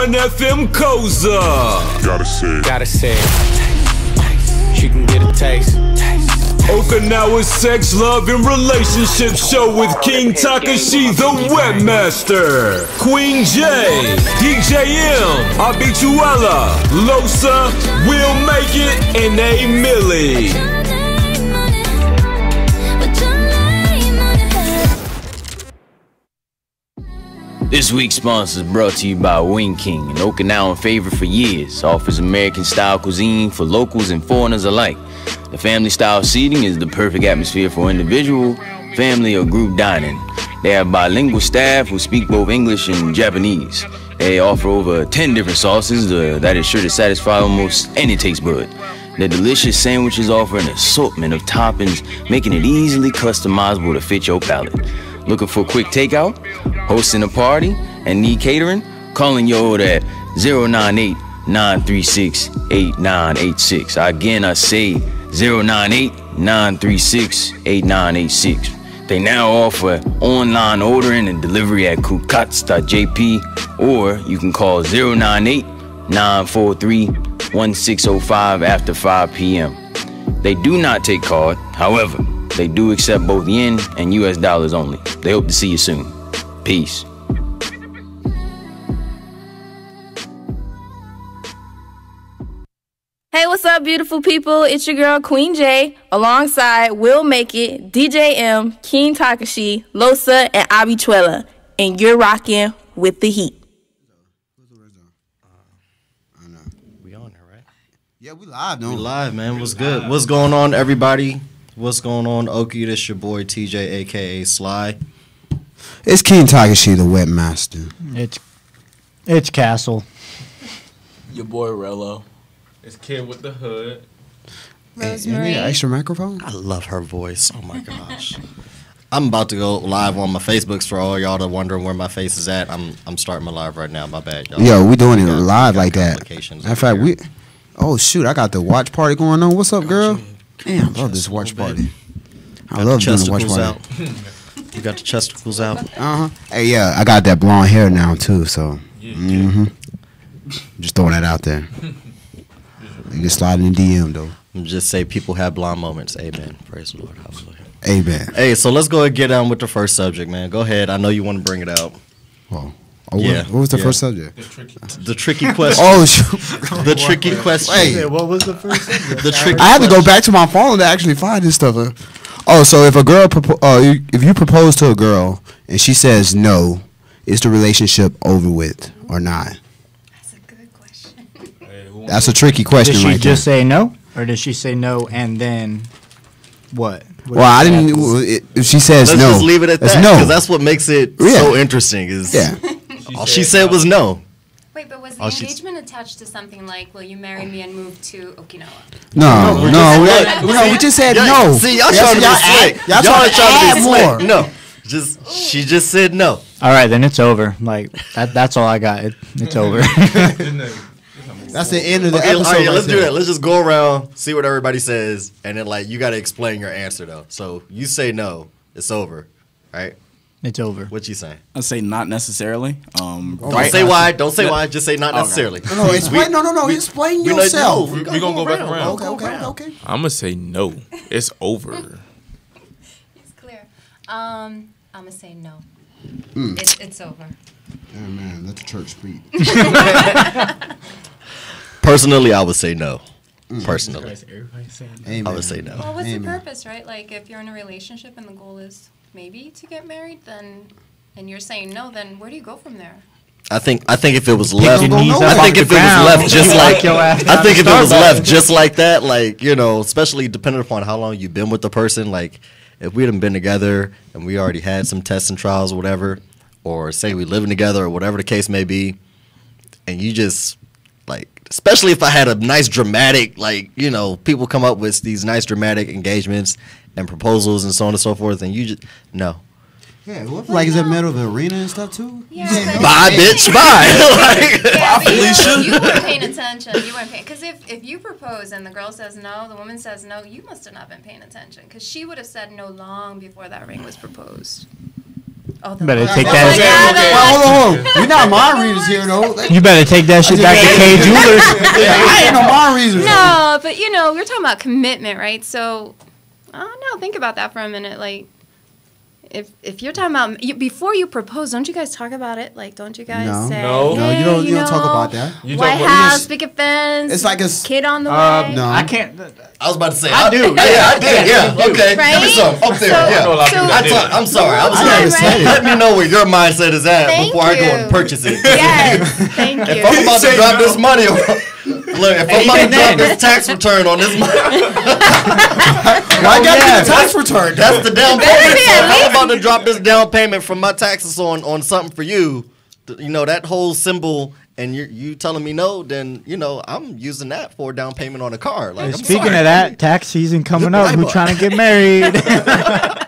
On FM Koza. Gotta say it. She can get a taste. Okinawa sex, love, and relationship show with King Takashi, the webmaster. Queen J, DJ M, Habituella, Losa, Will Make It, and A Millie. This week's sponsor is brought to you by Wing King, an Okinawan favorite for years. Offers American-style cuisine for locals and foreigners alike. The family-style seating is the perfect atmosphere for individual, family, or group dining. They have bilingual staff who speak both English and Japanese. They offer over 10 different sauces that is sure to satisfy almost any taste bud. Their delicious sandwiches offer an assortment of toppings, making it easily customizable to fit your palate. Looking for quick takeout, hosting a party, and need catering? Calling your order at 098-936-8986. Again, I say 098-936-8986. They now offer online ordering and delivery at kukats.jp, or you can call 098-943-1605 after 5 p.m. They do not take card, however, they do accept both yen and US dollars only. They hope to see you soon. Peace. Hey, what's up, beautiful people? It's your girl, Queen J, alongside Will Make It, DJ M, King Takashi, Losa, and Habituella. And you're rocking with the heat. We on there, right? Yeah, we live, though. We live, man. What's good? What's going on, everybody? What's going on, Oki? This your boy, TJ, a.k.a. Sly. It's King Takashi, the webmaster. It's Castle. Your boy Rello. It's Kid with the Hood. Rosemary. Any extra microphone? I love her voice. Oh, my gosh. I'm about to go live on my Facebooks for all y'all that wondering where my face is at. I'm starting my live right now. My bad, y'all. Yo, we doing it live like that. Matter of fact, oh, shoot, I got the watch party going on. What's up, girl? Damn, I love this watch party. I love doing the watch party. You got the chesticles out? Uh-huh. Hey, yeah, I got that blonde hair now, too, so. Just throwing that out there. You can slide in the DM, though. Just say people have blonde moments. Amen. Praise the Lord. Hallelujah. Amen. Hey, so let's go and get on with the first subject, man. Go ahead. I know you want to bring it out. Whoa. Oh, yeah. What was the first subject? The tricky question. Oh, shoot. The tricky question. Wait. What was the first subject? I had to go back to my phone to actually find this stuff. Oh, so if a girl, if you propose to a girl and she says no, is the relationship over with or not? That's a good question. That's a tricky question, Did she right just say no, or did she say no and then what? Well, I didn't. If she says Let's no, just leave it at that. no. Because that's what makes it so interesting. Is all she said was no. Wait, but was the engagement attached to something like, will you marry me and move to Okinawa? No, we just said no. See, y'all trying to be slick. Y'all trying to be slick. No, she just said no. All right, then it's over. Like that's all I got. It's over. That's the end of the episode. All right, let's do that. Let's just go around, see what everybody says, and then you got to explain your answer though. So you say no, it's over, right? It's over. What you saying? I say not necessarily. Don't say why. Don't say why. Just say not necessarily. No, explain. No. Explain yourself. We're gonna go back around. Okay. I'm gonna say no. It's over. It's clear. I'm gonna say no. It's over. Yeah, man, let the church speak. Personally, I would say no. Personally, Amen. I would say no. Well, what's the purpose, right? Like, if you're in a relationship and the goal is maybe to get married, then, and you're saying no, then where do you go from there? I think if it was left, just like that, like, you know, especially depending upon how long you've been with the person, like if we hadn't been together and we already had some tests and trials or whatever, or say we living together or whatever the case may be, and you just like, especially if I had a nice dramatic, like, you know, people come up with these nice dramatic engagements and proposals and so on and so forth, and you just no. Yeah, like is that middle of the arena and stuff too? Yeah, bye, bitch, bye. You weren't paying attention. You weren't paying, because if you propose and the girl says no, the woman says no, you must have not been paying attention, because she would have said no long before that ring was proposed. Oh, Better take Oh that. my God. Hold on. We're not mind readers here, though. You better take that shit back to K Jewelers. I ain't no mind readers. No, but you know, we're talking about commitment, right? So, I don't know. Think about that for a minute. Like, if you're talking about before you propose, don't you guys talk about it? Like, don't you guys say, No. hey, you don't talk about that. You White talk about- House, picket fence. It's like a kid on the way. no. I can't. I was about to say. I do. Yeah, I did. Yeah. Okay. Right? Give me some. Up there. Yeah. I'm sorry. I was Right? like, let me know where your mindset is at Thank before I go you. and purchase it. Yes, thank you. If I'm about to drop this money, look, if I'm about to drop this tax return on this money, Why got to get a tax return? that's the down payment. So if I'm about to drop this down payment from my taxes on something for you, you know, that whole symbol, and you telling me no, then, you know, I'm using that for a down payment on a car. Like, I'm Speaking sorry. of that, tax season coming up. Who trying to get married?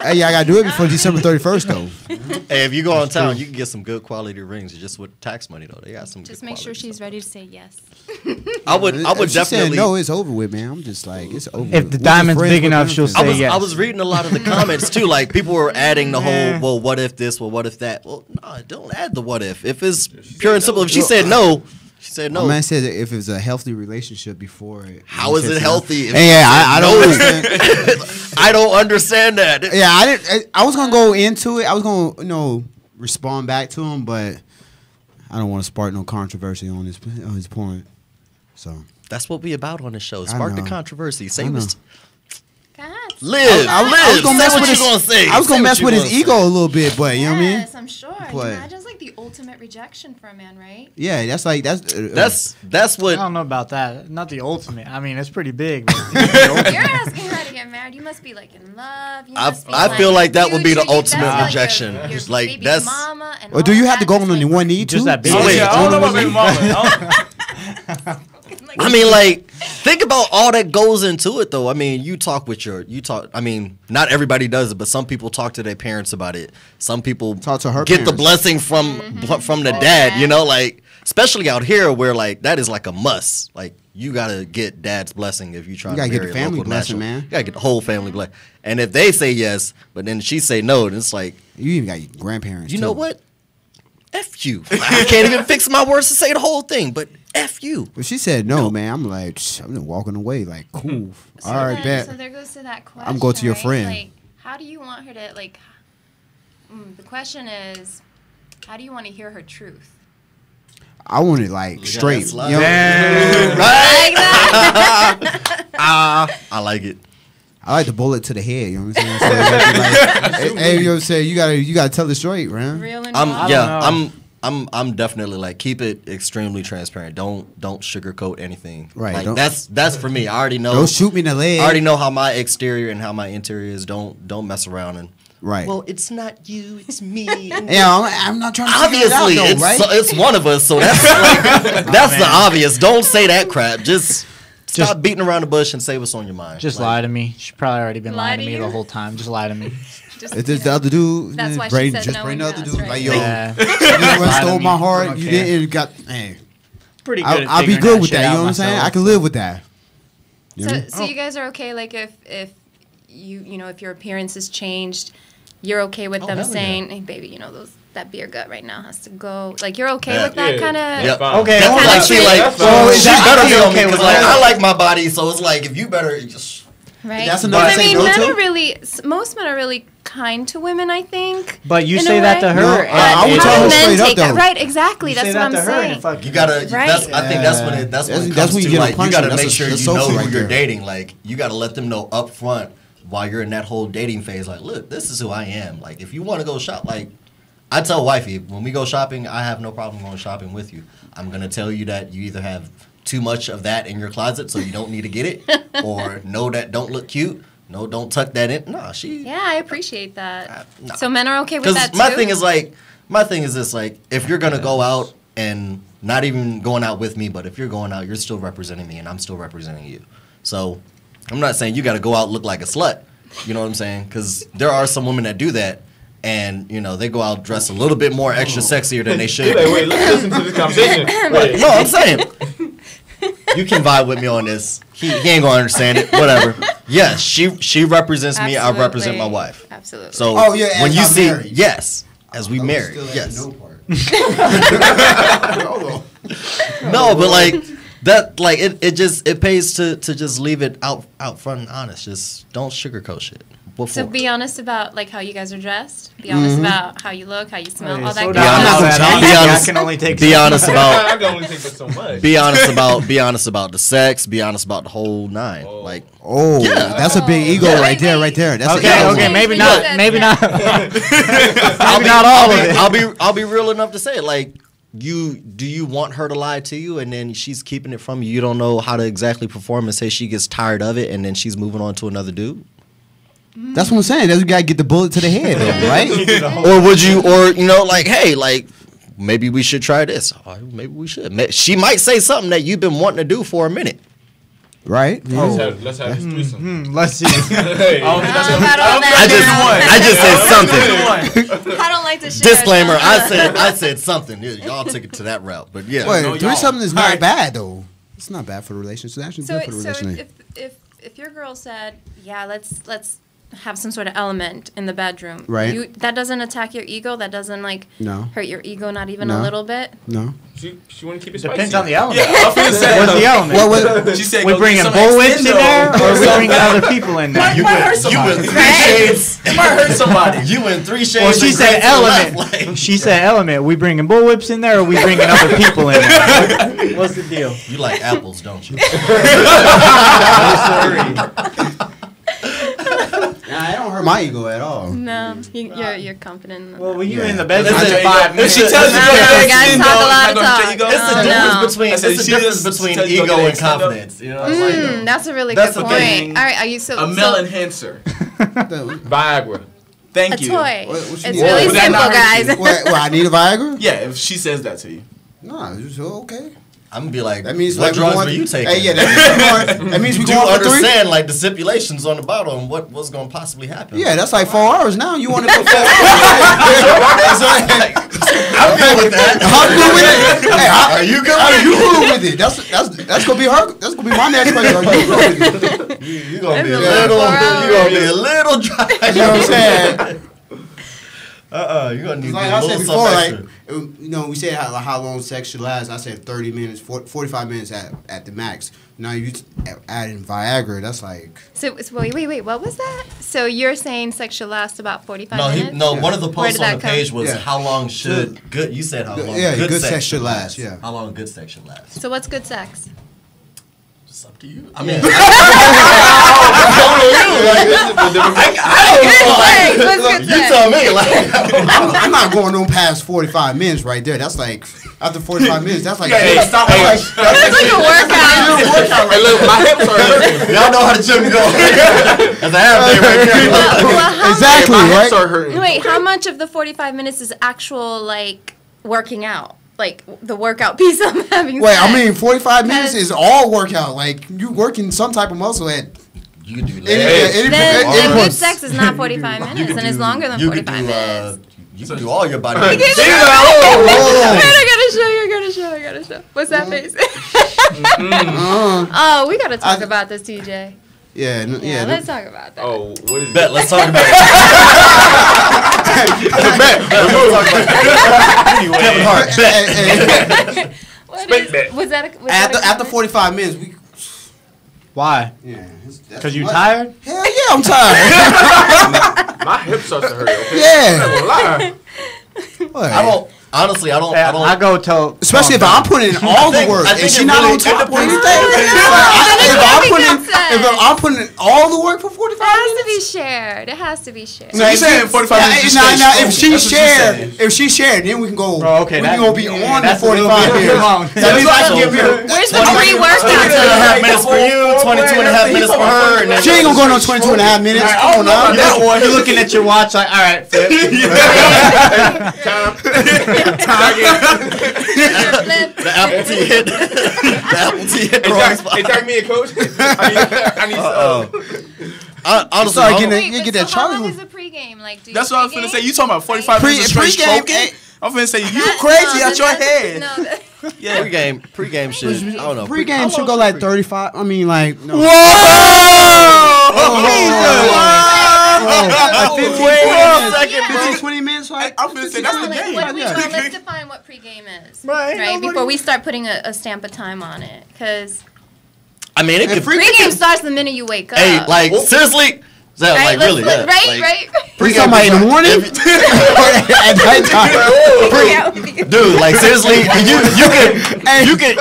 Hey, I gotta do it before December 31st, though. Hey, if you go on town, you can get some good quality rings just with tax money, though. They got some Just good make sure quality she's stuff. ready to say yes. I would If she said definitely. no, it's over with, man. I'm just like, it's over. If with. the What's your diamond's friends big with enough, them? she'll say yes. I was reading a lot of the comments too. Like people were adding the whole, well, what if this? Well, what if that? Well, no, don't add the what if. If it's pure and simple, if she said no, she said no. My man said that if it was a healthy relationship before it. How is it healthy? if Hey, she yeah, said I don't no? understand. I don't understand that. Yeah, I didn't. I was gonna go into it. I was gonna, respond back to him, but I don't want to spark no controversy on his point. So That's what we about on the show. I Spark the know. controversy. Say I know. what's God. live. I was gonna Say mess what with you his. gonna say. I was Say gonna what mess you with his gonna ego say. a little bit, but you know what I mean. Yes, I'm sure. But- Imagine it's like the ultimate rejection for a man, right? Yeah, that's That's I what. don't know about that. Not the ultimate. I mean, it's pretty big. but- You're asking her to get married. You must be like in love. You must be, I feel like that would be the future. ultimate That's rejection. Like your Like, baby's that's- mama and Or do all you have to that. go Just on like, one knee too? Just that big. Oh, wait, I don't know about baby mama. I mean, like, think about all that goes into it, though. I mean, I mean, not everybody does it, but some people talk to their parents about it. Some people Talk to her get the parents. blessing from the dad, you know, like, especially out here where, like, that is like a must. Like, you got to get dad's blessing if you try You to gotta marry get the a family local blessing, national. man. You got to get the whole family blessing. And if they say yes, but then she say no, then it's like, You even got your grandparents. you too. know what? F you. I can't even fix my words to say the whole thing, but F you. But she said no, man. I'm like, I'm just walking away. Like, cool. All right, then, bet. So there goes to that question. I'm going to your right? friend. Like, how do you want her to like? The question is, how do you want to hear her truth? I want it like straight. slide. You know? Right? I like it. I like the bullet to the head. You know what I'm saying? So, like, hey, you know what I'm saying? You gotta tell it straight, man. Real and I'm definitely like keep it extremely transparent. Don't sugarcoat anything. Right, Like don't- that's for me. I already know. Don't shoot me in the leg. I already know how my exterior and how my interior is. Don't mess around and. Right. Well, it's not you. It's me. And Yeah, I'm not trying to figure it out, obviously, though, it's right? it's one of us. So that's like, that's the obvious. Don't say that crap. Just stop beating around the bush and say what's on your mind. Just Like, lie to me. She's probably already been Lie lying to to me you? the whole time. Just lie to me. Just, If it's the other dude, That's why she bring, said just no bring in the other class, dude. right? Like, yo, Yeah. you Lie to stole me. my I heart. don't You care. didn't got. Hey, Pretty good. I'll be good with that. You know what I'm saying? I can live with that. You know? so you guys are okay? Like if you know if your appearance has changed, you're okay with them hell yeah. saying, "Hey, baby, you know that beer gut right now has to go." Like you're okay Yeah. with that kind of. Yep. Okay, That's hold like on. she like. That's So fine. she That- better I'd be be on me okay because with like that. I like my body. So it's like if you better just. Right. That's But enough to I say mean, no men to? are really most men are really kind to women. I think. But you in a say that way. to her. No, and I would it's- tell How her do men straight up, take that? though. Right. Exactly. you That's say what I'm that to her and saying. fuck You gotta. Right. That's, I think that's when it. That's when it comes when you to get a like you punishment. gotta That's make a- sure that's you so know who right you're there. dating. Like you gotta let them know up front while you're in that whole dating phase. Like, look, this is who I am. Like, if you want to go shop, like I tell wifey when we go shopping, I have no problem going shopping with you. I'm gonna tell you that you either have too much of that in your closet, so you don't need to get it, or no, that don't look cute. No, don't tuck that in. Nah, she. Yeah, I appreciate that. nah. So men are okay with that Because too. my thing is this: like, if you're gonna go out and not even going out with me, but if you're going out, you're still representing me, and I'm still representing you. So, I'm not saying you got to go out and look like a slut. You know what I'm saying? Because there are some women that do that, and you know they go out dressed a little bit more extra sexier than they should. Wait, let's listen to this conversation. Wait. No, I'm saying you can vibe with me on this. He ain't gonna understand it. Whatever. Yes, she represents me. I represent my wife. Absolutely. So Oh, yeah, when as you I'm see, married. yes, as we married. Yes. No part. No, but like that, like it pays to just leave it out front and honest. Just don't sugarcoat shit. So be honest about like how you guys are dressed. Be honest about how you look, how you smell, all that. Be honest about. I can only take this so much. Be honest about the sex. Be honest about the whole nine. Like, yeah, that's a big ego right there. That's okay, maybe not. Maybe not. Maybe not all of it. I'll be real enough to say it. Like, do you want her to lie to you, and then she's keeping it from you? You don't know how to exactly perform, and say she gets tired of it, and then she's moving on to another dude. That's what I'm saying. You gotta get the bullet to the head, though, right? Or would you, like, hey, like, maybe we should try this. Maybe we should. She might say something that you've been wanting to do for a minute. Right? Oh. Let's have this threesome. Let's see. Hey. I just said something. I don't like to share. Disclaimer, I said something. Y'all took it to that route. But yeah. Wait, threesome is not bad, though. It's not bad for the relationship. It's actually good for the So relationship. if your girl said, yeah, let's have some sort of element in the bedroom. Right. That doesn't attack your ego. That doesn't hurt your ego, not even a little bit. No. She want to keep it spicy. Depends on the element. Yeah, I was gonna say. What's the element? She said we bringing bullwhips in there, or we bringing other people in there? You went 3 shades. It might hurt somebody. You went 3 shades. Well, she said element. She said element. We bringing bullwhips in there, or we bringing other people in there? What's the deal? You like apples, don't you? Nah, it don't hurt my ego at all. No, you're confident. Well, when you're in the bedroom, If she tells you guys talk a lot of talk. It's the difference between ego and confidence. You know, that's a really good point. thing. All right, are you a male enhancer? Viagra. Thank a you. toy. What It's really simple, guys. Well, I need a Viagra? Yeah, if she says that to you. Nah, it's okay. I'm gonna be like, that means what like drugs were you taking? Hey, yeah, that means we do going you for 3? understand like the stipulations on the bottle and what's gonna possibly happen? Yeah, that's like 4 hours now. You want to go 4 hours? I'm good with that. I'm good with it. Hey, are you good? Are you good with it? That's gonna be her. That's gonna be my next question. Are you good with it? You're gonna be a little dry. You know what I'm saying? You're gonna need like a I little said before, extra. we said how long sex should last. I said 30 minutes, 45 minutes at the max. Now you add in Viagra, that's like. So wait, what was that? So you're saying sex should last about 45 minutes? No, one of the posts on the page was Yeah. how long should good. You said how long good sex should last. Yeah. How long good sex should last? So what's good sex? It's up to you. I mean, you tell me. I'm not going on past 45 minutes right there. That's like after 45 minutes. That's like stop. That's like a workout. Hey, look, my hips are hurting. Y'all know how the gym goes. That's a half day right there. Exactly. My Right. hips are hurting. Wait, how much of the 45 minutes is actual like working out? Like the workout piece I'm having. Wait, I mean 45 minutes is all workout. Like you working some type of muscle at. You can do Then good sex is not 45 minutes, and it's longer than 45 minutes. You can do all your body. I gotta show. What's that face? Oh, we gotta talk about this, TJ. Yeah, let's talk about that. Oh, what is Bet, let's talk about it. Kevin Hart, bet. Was that after 45 minutes, we. Why? Yeah. Because you tired? Hell yeah, I'm tired. My hips start to hurt. Okay. Yeah. I I don't. Honestly, I don't. I go to. Especially if I'm putting in all the work and she not on top or anything. If I'm putting in all the work for 45 minutes. It has to be shared. So you saying 45 minutes? If she shared, then we can go. Bro, okay, we can go be on the 45 minutes. That means I can give her. Where's the free workout? 22.5 minutes for you, 22.5 minutes for her. And She ain't gonna go no 22.5 minutes. Come on now. You're looking at your watch like, all right, Flip. The Apple T hit. The Apple T hit the wrong spot. Hey, tag me a coach. I need Honestly, you get that How long Charlie. is the pregame? Like, do you That's what I was pregame? finna say. You talking about 45 minutes of straight Pre-game, stroking? I'm finna say, you That- crazy no, out your that's- head. No, yeah, pregame shit. I don't know. Pre-game should go like 35. I mean, like. No. Whoa! 15, 20 minutes. Like, I'm gonna say that's the game. Let's define what pregame is, right? Before we start putting a stamp of time on it, because I mean, it could pregame starts the minute you wake up. Hey, like seriously. Yeah, right? like really, yeah. Right. We talking about in the morning? At nighttime. Dude, like seriously, you could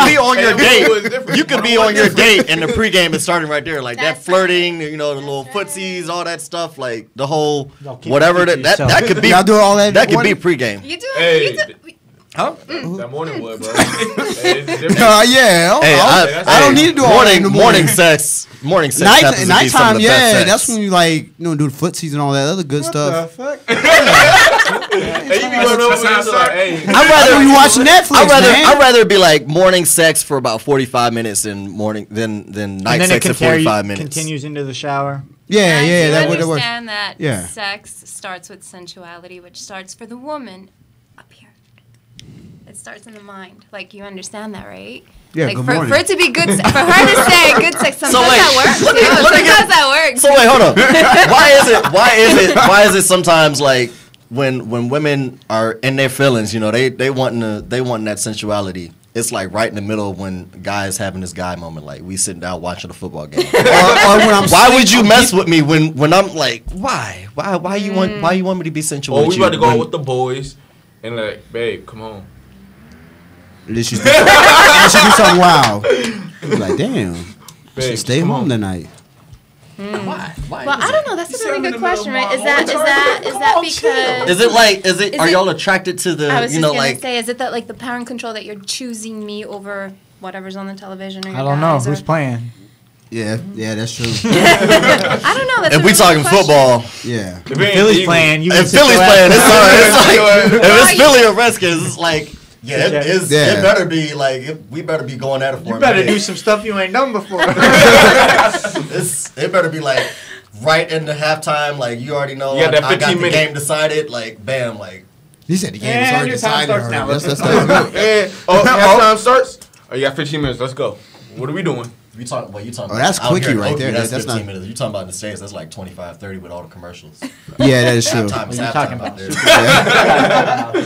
be on your date. You could be on your date and the pregame is starting right there. Like that flirting, you know, the little footsies, all that stuff, like the whole whatever that could be. Y'all do all that. That could be pregame. You do. Huh? That morning wood, bro. Yeah. Hey, I don't need to do all that in the morning. Morning sex happens to be some nighttime, of the best sex. that's when you like, you know, do the footsies and all that other good stuff. Hey, you be going over there, I'd rather you watch Netflix. I'd rather be like morning sex for about 45 minutes than night sex for 45 minutes. Continues into the shower. Yeah, that would understand that Yeah. sex starts with sensuality, which starts for the woman up here. It starts in the mind. Like, you understand that, right? Yeah, like good for morning. it to be good, for her to say good sex, sometimes that works. Sometimes that works. So wait, hold on. Why is it sometimes like when women are in their feelings, you know, they wanting that sensuality. It's like right in the middle when guys having this guy moment, like we sitting down watching a football game. or when why would you mess with me when I'm like, why you want me to be sensual? Oh, we about to go out with the boys and like, babe, come on. This should do something wild. Like, damn, Babe, should stay home tonight. Why? Well, I don't know. That's a really good question, right? Is that because? Are y'all attracted to the? I was you just know, gonna like. say, is it that like the power and control that you're choosing me over whatever's on the television? Or I don't know who's playing. Yeah, that's true. I don't know. That's if we talking football, yeah. If Philly's playing, if Philly's playing, it's like if it's Philly or Redskins, it's like. Yeah, it better be like we better be going at it for. You better do some stuff you ain't done before. It better be like right in the halftime, like you already know. Yeah, that 15 I got the minutes. game decided. Like bam, like he said the game is already decided. That's halftime starts. Oh, you got 15 minutes. Let's go. What are we doing? You talking? Well, you talking? Oh, that's out quickie here in right Oakland, there. That's That's 15 not. minutes. You talking about in the States? That's like 25, 30 with all the commercials. Yeah, that is true. Halftime is What are you talking halftime out there.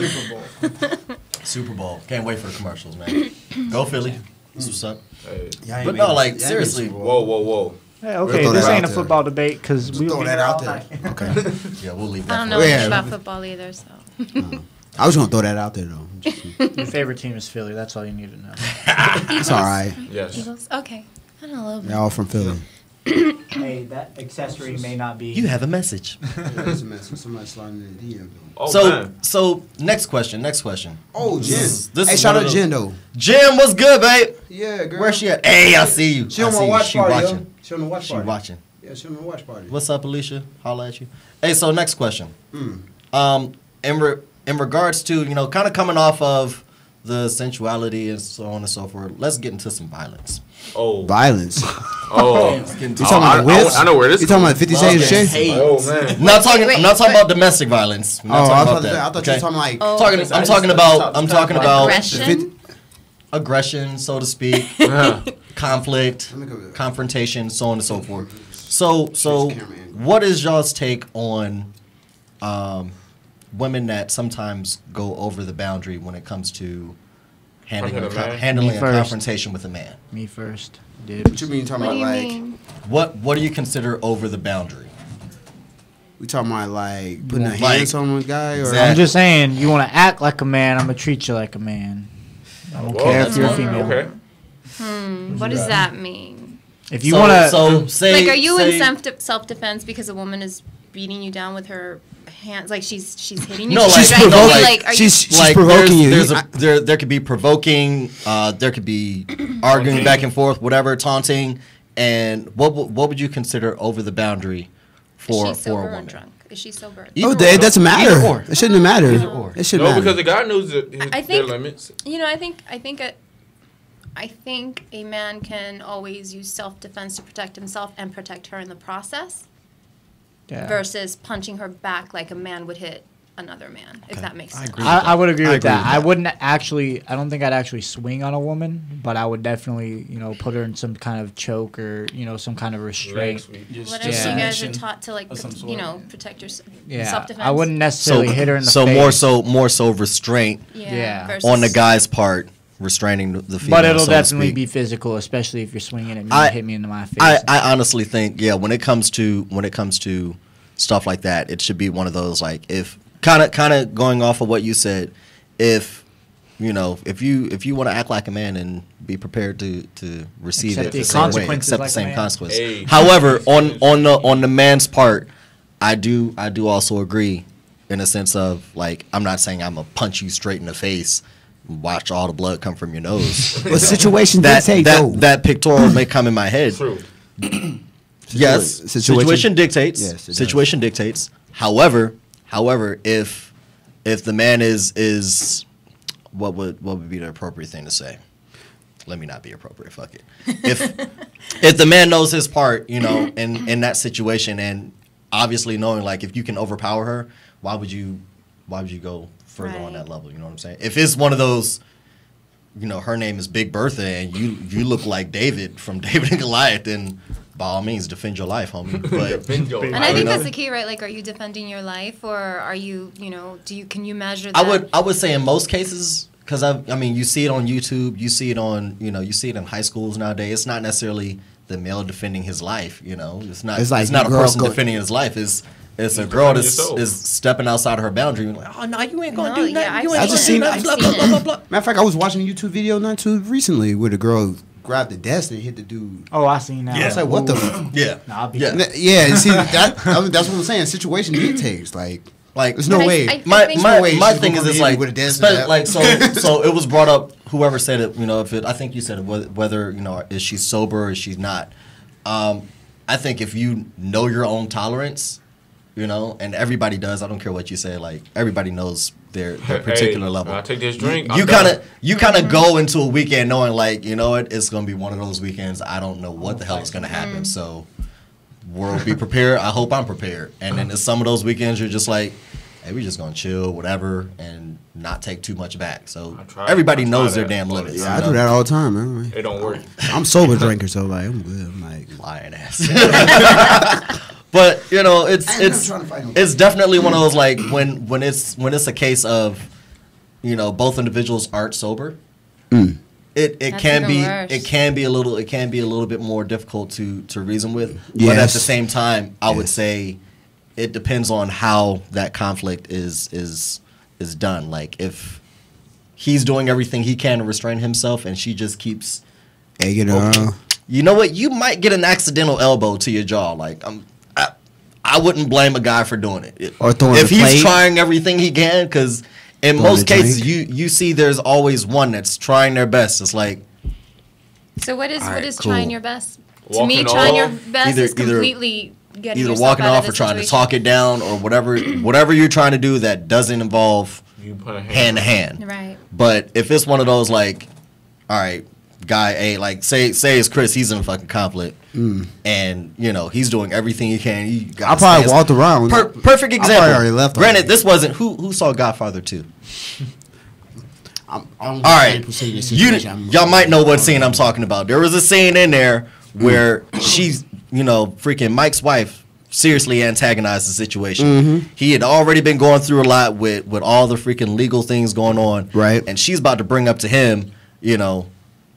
Super Bowl. Can't wait for the commercials, man. Go Philly. That's what's up. Hey. But no, like seriously. Whoa. Hey, okay, We'll this throw that ain't a out football debate because we throw will that out there. Okay. Yeah, we'll leave that. I don't know for much about football either, so. I was gonna throw that out there though. Your favorite team is Philly. That's all you need to know. It's all right. Yes. Eagles? Okay. I don't know a little bit. They're all from Philly. Hey, that accessory may not be. You have a message. Somebody sliding in the DM. Oh, man. So next question. Oh, Jen. This Hey, is shout one out of Jen the- though. Jen, what's good, babe? Yeah, girl. Where's she at? Hey, I see you. She on I my see you. watch She party. watching. Yo. She on the watch She party. watching. Yeah, she on the watch party. What's up, Alicia? Holla at you. Hey, so next question. In regards to, you know, kind of coming off of the sensuality and so on and so forth, let's get into some violence. Oh. Violence. Oh. You talking about whips? I know where this You talking about 50 Shades of Shade? Oh, man. I'm not talking about domestic violence. I'm not talking about that. I thought you were talking like. I'm talking about Aggression? aggression, so to speak, conflict, confrontation, so on and so forth. So what is y'all's take on women that sometimes go over the boundary when it comes to handling a confrontation with a man? Me first, dude. What you mean talking What about do you like? mean? What do you consider over the boundary? We talking about like putting a Like, hands on a guy or? exactly. I'm just saying, you want to act like a man, I'm gonna treat you like a man. I don't care if you're a female. Okay. What does that mean? If you want to, so say, Like, are you say, in self-defense because a woman is beating you down with her hands? Like, she's hitting you? No, like, She's no, striking you? like, Are you? she's like provoking you. there could be provoking, there could be arguing back and forth, whatever, taunting, and what would you consider over the boundary for Is she sober a or woman? drunk? Is she sober? Oh, Either it or. doesn't Either matter. or. It shouldn't matter. Either or. It shouldn't No, matter. because the guy knows their limits. You know, I think a man can always use self-defense to protect himself and protect her in the process, yeah. versus punching her back like a man would hit another man, if that makes sense. I would agree with that. I don't think I'd actually swing on a woman, but I would definitely, put her in some kind of choke or, some kind of restraint. Whatever you guys are taught to, like, protect yourself. Yeah, Self-defense. I wouldn't necessarily hit her in the face. So more so restraint on the guy's part, restraining the female. But it'll definitely be physical, especially if you're swinging at me and hit me into my face. I honestly think, when it comes to stuff like that, it should be one of those, like, if kind of going off of what you said, if you want to act like a man and be prepared to receive accept it the same way, consequences accept like the same a man. consequence. Hey. However, on the man's part, I do also agree in a sense of, like, I'm not saying I'm gonna punch you straight in the face, watch all the blood come from your nose. But situation dictate though. That pictorial may come in my head. True. Yes, situation dictates. Yes, it situation dictates. However, if the man is what would be the appropriate thing to say? Let me not be appropriate. Fuck it. If the man knows his part, in that situation, and obviously knowing, like, if you can overpower her, why would you go further on that level? You know what I'm saying? If it's one of those, her name is Big Bertha, and you look like David from David and Goliath, then by all means, defend your life, homie. But and I think that's the key, right? Like, are you defending your life, or are you, can you measure that? I would say in most cases, because I mean, you see it on YouTube, you see it on, you see it in high schools nowadays. It's not necessarily the male defending his life, It's not a person defending his life. It's a girl is stepping outside of her boundary. Like, oh no, you ain't gonna do nothing. I just seen blah, blah, blah, blah. Matter of fact, I was watching a YouTube video not too recently where the girl grabbed the desk and hit the dude. Oh, I seen that. I was like, what the? Yeah. Yeah. See, that's what I'm saying. Situation dictates. Like there's no way. My thing is, it's like, with a desk so it was brought up. Whoever said it, I think you said it, whether is she sober or is she not. I think if you know your own tolerance, and everybody does. I don't care what you say. Like, everybody knows their particular level. I take this drink. You kind of go into a weekend knowing, like, it's gonna be one of those weekends. I don't know what the hell is gonna happen. So we'll be prepared. I hope I'm prepared. And then some of those weekends you're just like, hey, we just gonna chill, whatever, and not take too much back. So everybody knows their damn limits. Yeah, I do that all the time, man. It don't work. I'm sober drinker, so like I'm good. I'm like lying ass. But it's definitely one of those, like, when it's a case of both individuals aren't sober, it can be a little bit more difficult to reason with. Yes. But at the same time, I would say it depends on how that conflict is done. Like, if he's doing everything he can to restrain himself and she just keeps egging her on, you know what? You might get an accidental elbow to your jaw. Like, I wouldn't blame a guy for doing it. Or throwing if he's trying everything he can, because in most cases you see there's always one that's trying their best. It's like, so what is trying your best? To me, trying your best is completely getting either walking off or trying to talk it down, or whatever you're trying to do that doesn't involve hand to hand. Right. But if it's one of those, like, all right, guy A, like, say it's Chris, he's in a fucking conflict, and he's doing everything he can. I probably walked around. Perfect example. I already left. Granted, this wasn't who saw Godfather 2. All right, y'all might know what scene I'm talking about. There was a scene in there where she's, freaking Mike's wife seriously antagonized the situation. He had already been going through a lot with all the freaking legal things going on, right? And she's about to bring up to him,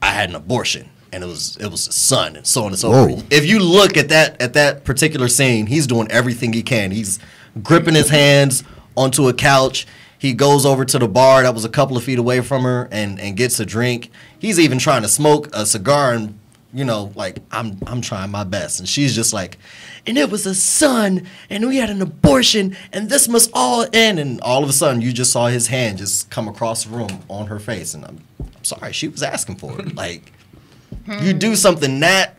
I had an abortion, and it was his son, and so on and so forth. If you look at that particular scene, he's doing everything he can. He's gripping his hands onto a couch. He goes over to the bar that was a couple of feet away from her and gets a drink. He's even trying to smoke a cigar, and like, I'm trying my best. And she's just like, and it was a son, and we had an abortion, and this must all end. And all of a sudden, you just saw his hand just come across the room on her face, and I'm sorry, she was asking for it. Like, you do something that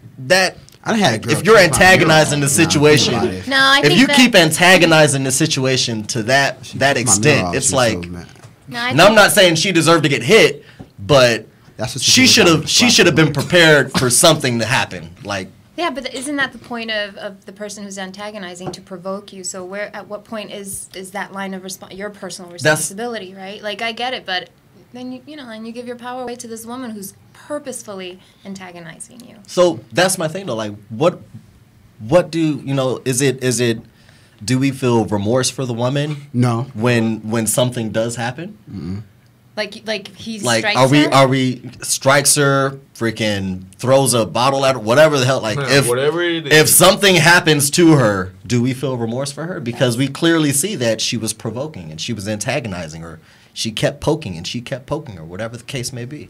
if you're antagonizing the situation, if you keep antagonizing the situation to that extent, it's like, and I'm not saying she deserved to get hit, but she should have been prepared for something to happen. Like, Yeah, but isn't that the point of the person who's antagonizing, to provoke you? So at what point is that line of your personal responsibility, right? Like, I get it, but then you give your power away to this woman who's purposefully antagonizing you. So that's my thing though. Like, what do is it? Do we feel remorse for the woman? No. When something does happen. Mm-hmm. Like he like strikes her? Are we strikes her, freaking throws a bottle at her, whatever the hell, like if something happens to her, do we feel remorse for her? Because we clearly see that she was provoking and she was antagonizing her. She kept poking and she kept poking her, whatever the case may be.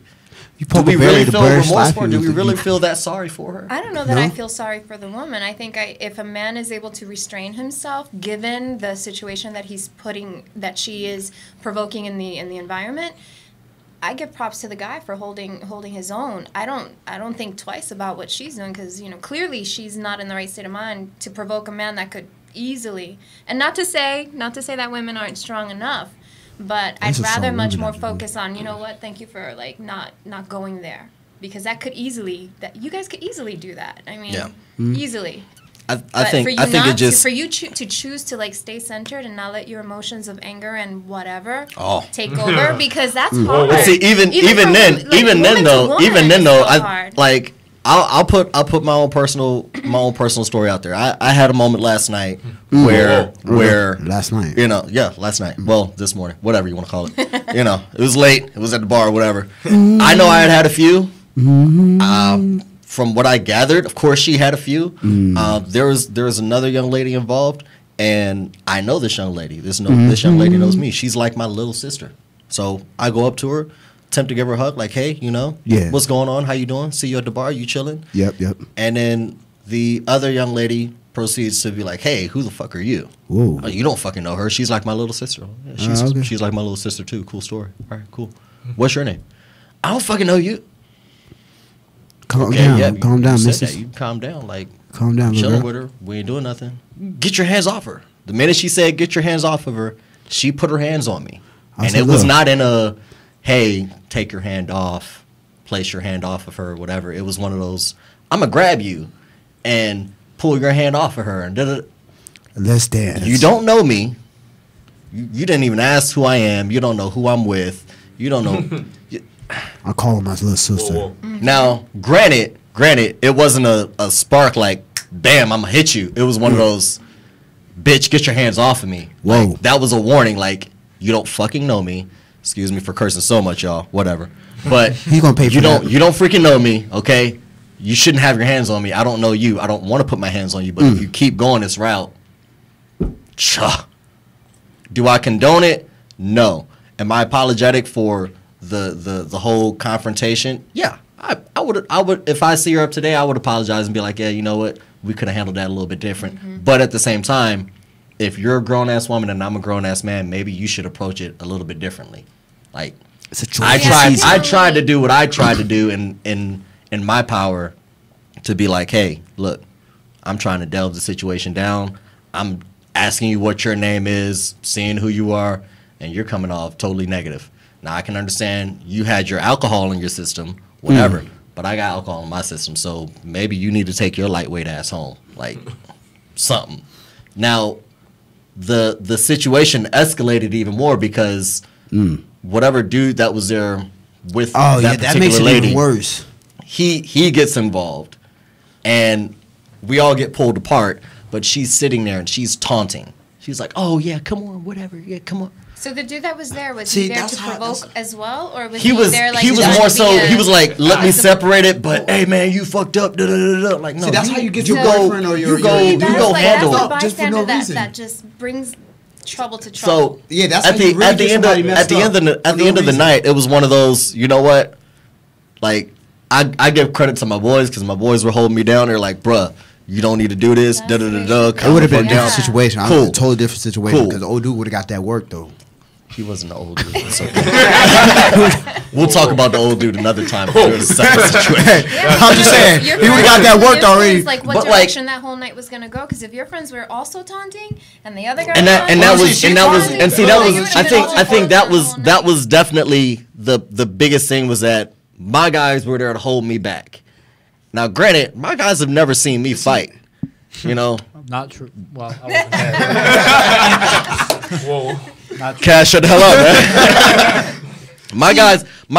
Do we really feel remorse for her? Do we really feel that sorry for her? I don't know that I feel sorry for the woman. I think if a man is able to restrain himself, given the situation that she is provoking in the environment, I give props to the guy for holding his own. I don't think twice about what she's doing, because clearly she's not in the right state of mind to provoke a man that could easily. And not to say that women aren't strong enough. But I'd rather much more focus on, thank you for not going there, because you guys could easily do that. I mean, easily. I think it just for you to choose to stay centered and not let your emotions of anger and whatever take over, because that's hard. See, even then though, I like. I'll put my own personal story out there. I had a moment last night where last night, last night. Well, this morning, whatever you want to call it. It was late. It was at the bar, whatever. I know I had a few. From what I gathered, of course, she had a few. There was another young lady involved, and I know this young lady. This young lady knows me. She's like my little sister. So I go up to her, attempt to give her a hug, like, hey, what's going on? How you doing? See you at the bar. You chilling? Yep. And then the other young lady proceeds to be like, hey, who the fuck are you? Whoa. Oh, you don't fucking know her. She's like my little sister. Yeah, she's like my little sister too. Cool story. All right, cool. What's your name? I don't fucking know you. Calm down, missus. You calm down. Like, calm down, chilling with her. We ain't doing nothing. Get your hands off her. The minute she said get your hands off of her, she put her hands on me. And it was not in a, hey, take your hand off, place your hand off of her, whatever. It was one of those, I'm going to grab you and pull your hand off of her. And let's dance. You don't know me. You didn't even ask who I am. You don't know who I'm with. You don't know. I call her my little sister. Mm-hmm. Now, granted, it wasn't a spark like, bam, I'm going to hit you. It was one of those, bitch, get your hands off of me. Whoa. Like, that was a warning, like, you don't fucking know me. Excuse me for cursing so much, y'all. Whatever. But he's gonna pay for you that. You don't freaking know me, okay? You shouldn't have your hands on me. I don't know you. I don't want to put my hands on you. But if you keep going this route, do I condone it? No. Am I apologetic for the whole confrontation? Yeah. I would if I see her up today, I would apologize and be like, yeah, you know what? We could have handled that a little bit different. Mm-hmm. But at the same time, if you're a grown-ass woman and I'm a grown-ass man, maybe you should approach it a little bit differently. Like, it's a choice. I tried to do what I tried to do in my power to be like, hey, look, I'm trying to delve the situation down. I'm asking you what your name is, seeing who you are, and you're coming off totally negative. Now, I can understand you had your alcohol in your system, whatever, but I got alcohol in my system, so maybe you need to take your lightweight ass home, like something. Now, the situation escalated even more because whatever dude that was there with that particular makes it lady, even worse. He gets involved, and we all get pulled apart. But she's sitting there and she's taunting. She's like, "Oh yeah, come on, whatever, yeah, come on." So the dude that was there, was he there to provoke as well, or was he there like? He was more so. He was like, "Let me separate it," but hey, man, you fucked up. Da, da, da, da. Like, no, see, that's how you get your boyfriend or your you go handle it just for no reason. That just brings trouble to trouble. So yeah, that's at the end of the night, it was one of those. You know what? Like, I give credit to my boys because my boys were holding me down. They're like, "Bruh, you don't need to do this." Da da da da. It would have been a different situation. Cool. A totally different situation because the old dude would have got that work though. He wasn't the old dude. It's okay. We'll talk about the old dude another time. It's a separate situation. Yeah, I'm just saying, he would have got that worked already. Like what direction that whole night was gonna go? Because if your friends were also taunting, and the other guy I think that was definitely the biggest thing was that my guys were there to hold me back, Now, granted, my guys have never seen me fight. You know. Not true. Well, I wasn't there. Whoa. Cash, shut the hell up, man. My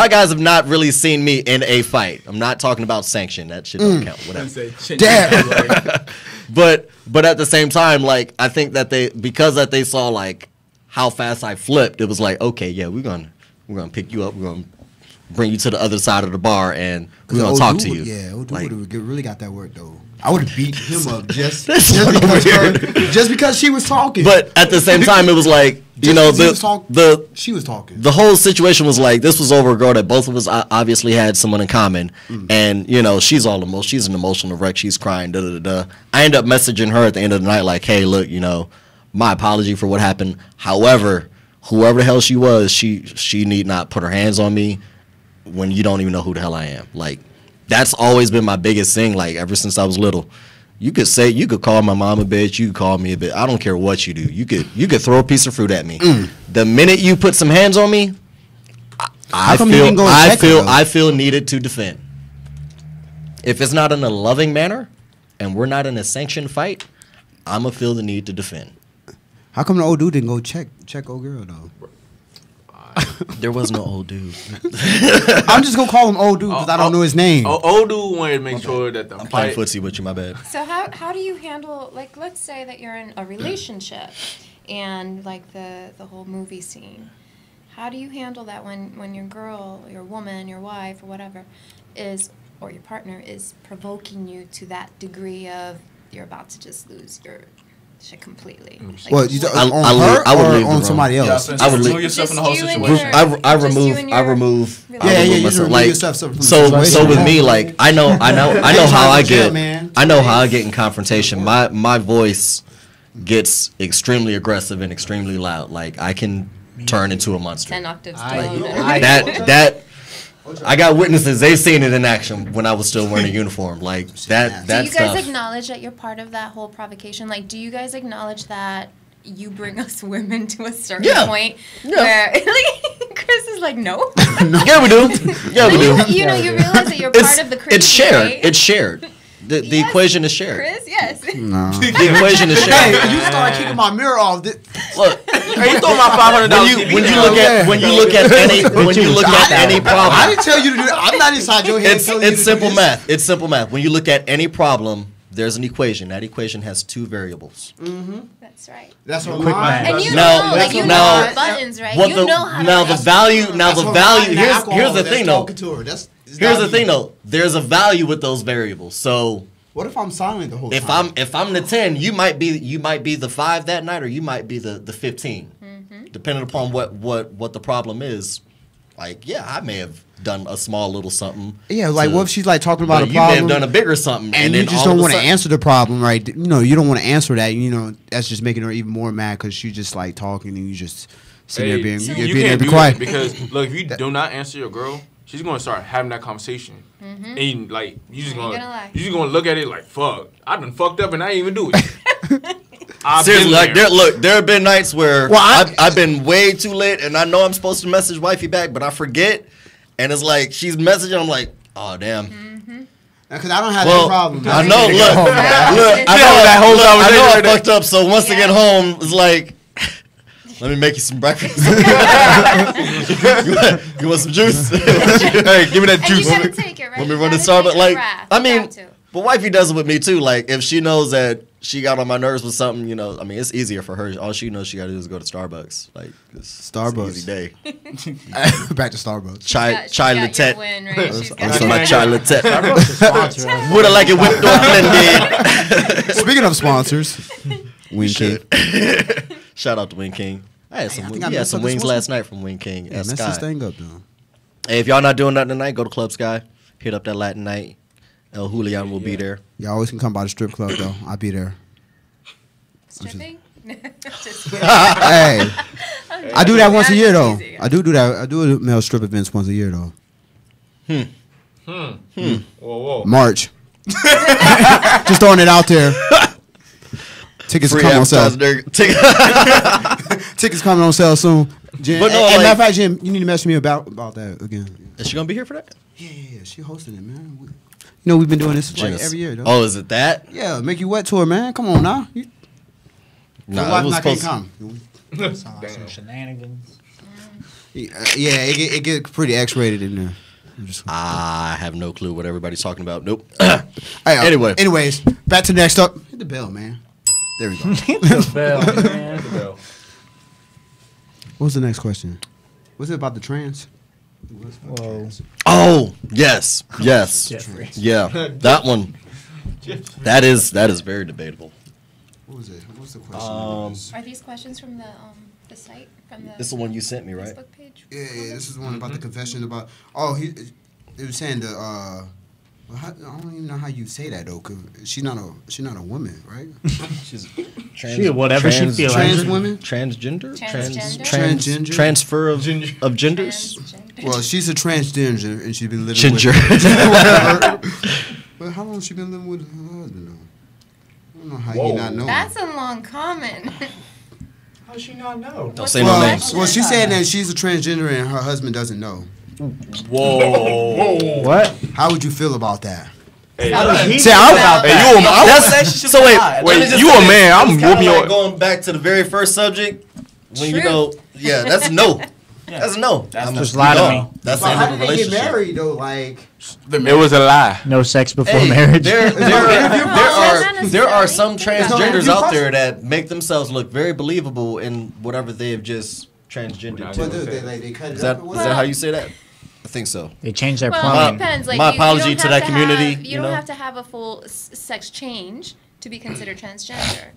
guys have not really seen me in a fight. I'm not talking about sanction. That shit don't count. Whatever. Damn. But at the same time, like, I think that they saw like how fast I flipped, it was like, okay, yeah, we're gonna pick you up. We're gonna bring you to the other side of the bar and we're gonna talk to you. Yeah, old dude would have really got that work though. I would have beat him up just because she was talking. But at the same time, it was like, you know, she was talking. The whole situation was like, this was over a girl that both of us obviously had someone in common, and you know, she's an emotional wreck. She's crying. I end up messaging her at the end of the night, like, hey, look, you know, my apology for what happened. However, whoever the hell she was, she need not put her hands on me when you don't even know who the hell I am. Like, that's always been my biggest thing. Like, ever since I was little. You could call my mom a bitch. You could call me a bitch. I don't care what you do. You could throw a piece of fruit at me. The minute you put some hands on me, I feel needed to defend. If it's not in a loving manner, and we're not in a sanctioned fight, I'ma feel the need to defend. How come the old dude didn't go check old girl though? There was no old dude. I'm just gonna call him old dude because I don't know his name. Old dude wanted to make sure that I'm playing footsie with you. My bad. So how do you handle, like, let's say that you're in a relationship and like the whole movie scene. How do you handle that when your girl, your woman, your wife, or whatever or your partner is provoking you to that degree of you're about to just lose your shit completely? Like, well, I would leave on somebody else. I would leave yourself in the whole situation. I remove. Yeah, you remove yourself from the so situation. with me, like, I know how I get. I know how I get in confrontation. My voice gets extremely aggressive and extremely loud. Like, I can turn into a monster. 10 octaves down. That I got witnesses. They seen it in action when I was still wearing a uniform. Like that. Do you guys acknowledge that you're part of that whole provocation? Like, do you guys acknowledge that you bring us women to a certain point where, like, Chris is like, no. Yeah, we do. Yeah, we do. You know, you realize that you're part of the crazy. It's shared. Right? It's shared. The equation is shared. Chris, yes. No. The equation is shared. Hey, you started kicking my mirror off. Look, you throw my $500 when you look at any problem. I didn't tell you to do that. I'm not inside your head. It's simple math. It's simple math. When you look at any problem, there's an equation. That equation has two variables. Mm-hmm. That's right. That's what quick math. And you know buttons, right? You know how to. The value. Here's the thing, though. Here's the thing, though. There's a value with those variables. So what if I'm silent the whole time? If I'm the 10, you might be the 5 that night, or you might be the 15, depending upon what the problem is. Like, yeah, I may have done a small little something. Yeah, like what if she's like talking about a problem? You may have done a bigger something, and you just don't want to answer the problem, right? You know, you don't want to answer that. You know, that's just making her even more mad because she's just like talking and you just sitting there being quiet. Because look, if you do not answer your girl, she's gonna start having that conversation, and like you just gonna look at it like, fuck, I done fucked up and I didn't even do it. Seriously, like there have been nights where I've been way too lit and I know I'm supposed to message wifey back, but I forget, and it's like she's messaging, I'm like, oh damn. Because I don't have that problem. I know. Look, I know I fucked up. So once I get home, it's like, let me make you some breakfast. you want some juice? Hey, give me that juice. You gotta take it, right? Let me run to Starbucks. Like, I mean, but wifey does it with me too. Like, if she knows that she got on my nerves with something, you know, I mean, it's easier for her. All she knows she got to do is go to Starbucks. Like, Starbucks. It's an easy day. Back to Starbucks. Chai latte. Right? My chai latte. Would I like it whipped or blended? Speaking of sponsors, Wing King. Shout out to Wing King. I had some wings last night from Wing King. Yeah, mess this thing up, though. Hey, if y'all not doing nothing tonight, go to Club Sky. Hit up that Latin night. El Julian will be there. Y'all always can come by the strip club, though. I'll be there. Stripping? Hey, I do that once a year, though. I do that. I do male strip events once a year, though. Whoa. March. Just throwing it out there. Tickets come on sale. Tickets coming on sale soon. Jim, matter of fact, Jim, you need to message me about that again. Is she gonna be here for that? Yeah, she hosting it, man. You know, we've been doing this like every year, though. Oh, is it that? Yeah, Make You Wet tour, man. Come on now. Nah, it was supposed come. Some shenanigans. Yeah, it get pretty X-rated in there. I have no clue what everybody's talking about. Nope. Anyways, back to next up. Hit the bell, man. There we go. Hit the bell, man. Hit the bell. What was the next question? Was it about the trans? Whoa. Oh, yes. Jeffrey. Yeah, that one. That is very debatable. What was it? What was the question? Are these questions from the site? From the This is the one you sent me, right? Facebook page? Yeah, this is the one about the confession about. Oh, it was saying the. I don't even know how you say that though, 'cause she's not a woman, right? She's whatever she feels. Trans women, transgender, Transgender? transfer of genders. Transgender. Well, she's a transgender and she's been living Ginger. with. Whatever. But how long has she been living with her husband though? I don't know how you not know. That's a long comment. How does she not know? Don't say no names. Well, she's saying that she's a transgender and her husband doesn't know. Whoa. What? How would you feel about that? Hey, How does he say, feel about that? So wait, you a man? I'm whooping your. Going back to the very first subject, when you go, yeah, that's a no. That's a no. Just lie to me. That's But the how end of did the they get relationship. married though? Like, It was a lie. No sex before Hey, marriage. there are some transgenders No, out there that make themselves look very believable in whatever they have just transgendered what to. do they cut it Is that up? is that how you say that? I think so. They changed their Well, plumbing. it depends. Like, My you apology don't to have that community, Have, you you don't know? have to have a full sex change to be considered transgender.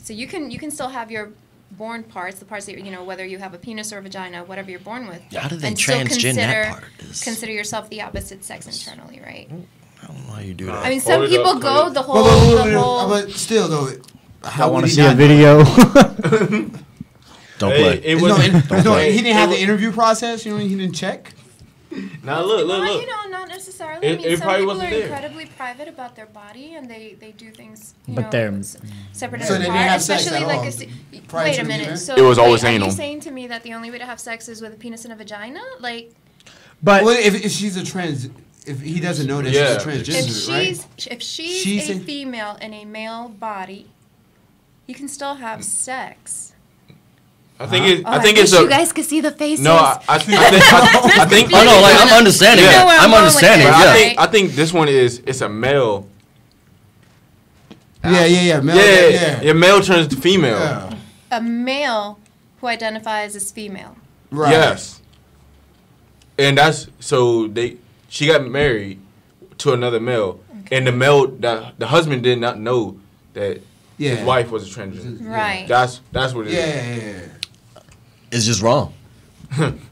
So you can still have your born parts, the parts that whether you have a penis or a vagina, whatever you're born with. How do they and still transgender that part? consider yourself the opposite sex internally, right? I don't know how you do that. I mean, some people go the whole. But still though, I want to see a video. Don't play. It was. He didn't have the interview process. He didn't check. Now look. Well, not necessarily. I mean, It some probably people wasn't are there. incredibly private about their body, and they do things. But they're separate So and they didn't apart. have sex Especially at like all prior wait to a the minute. event? So It was always are anal. you saying to me that the only way to have sex is with a penis and a vagina? Like, But Well, if she's a trans, if he doesn't know that Yeah. she's a transgender, right? if she's a female in a male body, you can still have sex. I think I it's wish a. you guys could see the faces. No, I think. Oh no, like I'm understanding. You know where I'm I'm going with understanding. this, Yeah. right? I think this one it's a male. Yeah. Male, Yeah, male turns to female. Yeah. A male who identifies as female. Right. Yes. And that's so she got married to another male, and the husband did not know that his wife was a transgender. Right. That's what it is. Yeah. It's just wrong.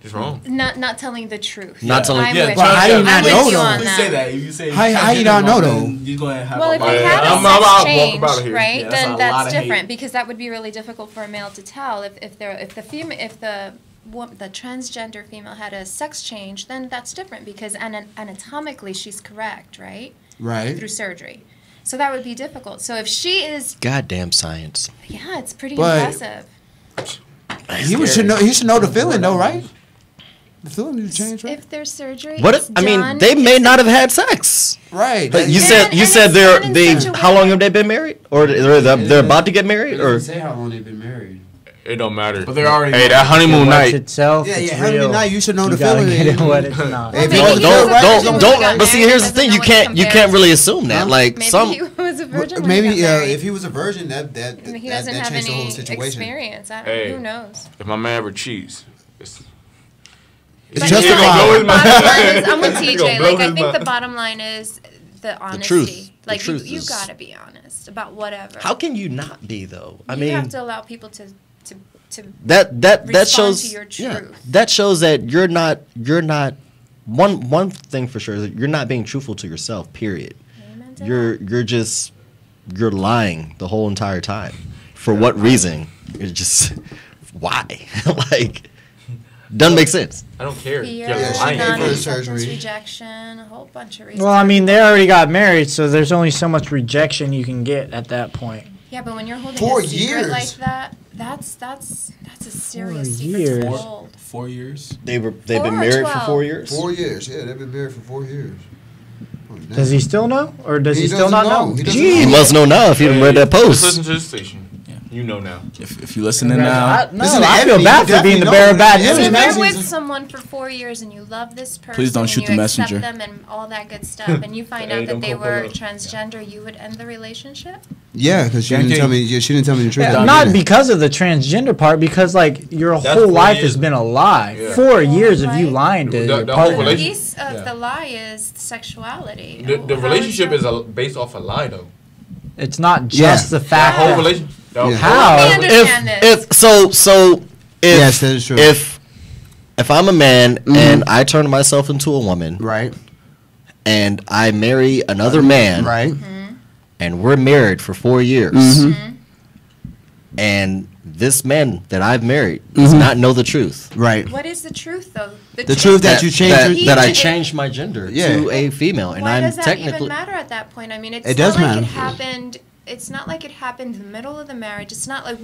It's wrong. Not telling the truth. Not telling- I'm yeah, with but you. how do you not I'm with know you though? on Please that. Say that. If you say How you not know though? you're gonna have. Well, if a they had a I'm sex walk change, about here. right, Yeah, that's then a lot that's of hate. different because that would be really difficult for a male to tell if the transgender female had a sex change, then that's different because anatomically she's correct, right? Right. Through surgery. So that would be difficult. So if she is, Goddamn science. yeah, it's pretty But- impressive. He should know the feeling though, right? The feeling need to change, right? If there's surgery, What it's if, I mean, done, they may it's- not have had sex. Right. But you And said it's they're done in they. such a How way- long have they been married, or they're about to get It married, doesn't or say how long they've been married. It don't matter. But they're already. Hey, that honeymoon Watch night. itself. Yeah, it's honeymoon real. night, you should know You the gotta feeling. get it what it's not. If Maybe he was he a was a virgin, virgin don't. when he got But see, married, here's the doesn't thing: know you what can't compares. really assume that. Like Maybe some. he was a virgin. Maybe when he got married. if he was a virgin, that He doesn't have changed the whole any situation. experience. Hey. Who knows? If my man ever cheats, it's It's But justified. the bottom line is, I'm with He gonna TJ. blow Like, I his think the mind. bottom line is the honesty. truth. The Like, truth you is- gotta be honest about whatever. How can you not be though? I you mean, have to allow people to that respond shows to your yeah, truth. that shows that you're not one thing for sure is that you're not being truthful to yourself. Period. Amen to You're lying the whole entire time. For what reason? It's just why? Like doesn't make sense. I don't care. fear, You're lying. non-acceptance, surgery. rejection, a whole bunch of reasons. Well, I mean, they already got married, so there's only so much rejection you can get at that point. Yeah, but when you're holding 4 a secret years. like that, that's a serious 4 secret years. to hold. 4 years. They've Or been married 12. for 4 years. 4 years. Yeah, they've been married for 4 years. Oh, damn. Does he still know, or does he still doesn't not know. know? He doesn't He Jeez. must know now if he read that Just post. listen to the station. You know now. If you're listening now, Listen to I feel Ebony, bad you for being the definitely bearer of know. bad Yeah, news, So if man. you're with someone for 4 years and you love this person, Please don't shoot and the you accept messenger. them and all that good stuff, and you find Hey, out that don't they go were below. transgender, you would end the relationship? Yeah, because she Yeah, didn't okay. tell me. Yeah, she didn't tell me the truth. Yeah, I not didn't. because of the transgender part, because like your That's whole 4 life years. has been a lie. Yeah. 4 years of you Right. lying to The- your the whole partner. The relation- piece of Yeah. the lie is sexuality. The How relationship is is based off a lie, though. It's not just Yeah. the That fact whole that relation. Yeah. How? Let me understand this. If Yes, that is true. if I'm a man and I turn myself into a woman Right. and I marry another man Right. and we're married for 4 years Mm-hmm. and this man that I've married does not know the truth. Right. What is the truth, though? The truth that you changed that, your- that I He- changed my gender Yeah. to a female and Why I'm does that even technically matter at that point? I mean, it's It does not like matter. it happened. It's not like it happened in the middle of the marriage. It's not like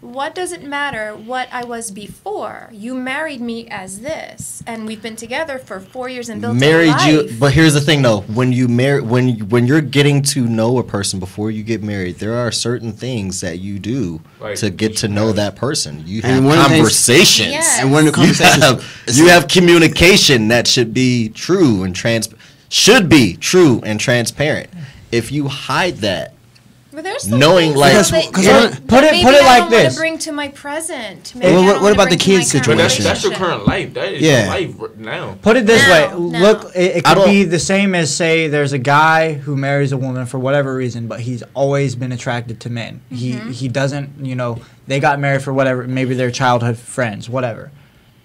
what does it matter what I was before? You married me as this, and we've been together for 4 years and built a married life. you. But here's the thing though, when you when you're getting to know a person before you get married, there are certain things that you do Right. to get to know that person. You And have one of the things- conversations. Yes. And one of the conversations. You have communication that should be true and transparent. If you hide that, But there's some knowing, things, like- though, that- Because that put it maybe like I don't wanna this. bring to my present. Well, Maybe I what don't wanna about the bring to my kids current But that's situation? your current life. That is Yeah. your life now. Put it this No, way. no. Look, it I could don't- be the same as, say, there's a guy who marries a woman for whatever reason, but he's always been attracted to men. He doesn't, they got married for whatever, maybe they're childhood friends, whatever.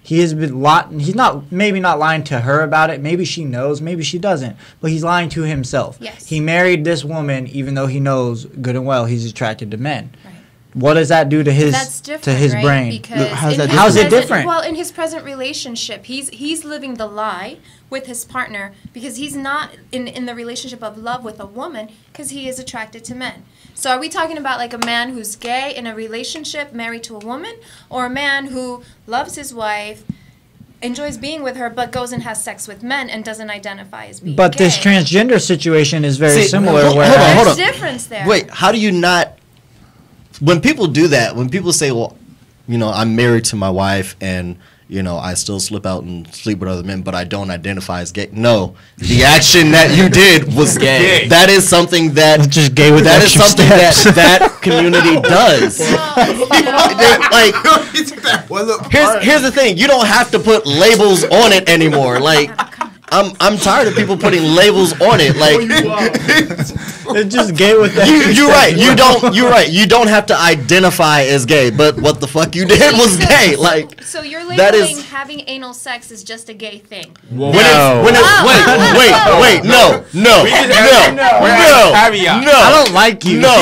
He has been he's not lying to her about it. Maybe she knows, maybe she doesn't, but he's lying to himself. Yes. He married this woman even though he knows good and well he's attracted to men. Right. What does that do to That's different, right? brain? Because How's in that his How's it present- different? Well, in his present relationship, he's living the lie with his partner because he's not in the relationship of love with a woman because he is attracted to men. So are we talking about like a man who's gay in a relationship married to a woman, or a man who loves his wife, enjoys being with her, but goes and has sex with men and doesn't identify as being But gay? this transgender situation is very See, similar. hold on, where hold There's on. difference there. Wait, how do you not? When people do that, when people say, "Well, I'm married to my wife, and I still slip out and sleep with other men, but I don't identify as gay." No, the action that you did was gay. That is something that just gay with that is extra something steps. that community does. Like, here's the thing: you don't have to put labels on it anymore. Like, I'm tired of people putting labels on it. Like, it's just gay with that. you're right. You're right. You don't have to identify as gay, but what the fuck you did was gay. Like, So you're that labeling is- having anal sex is just a gay thing. when wait, no. Caveat. I don't like you. No.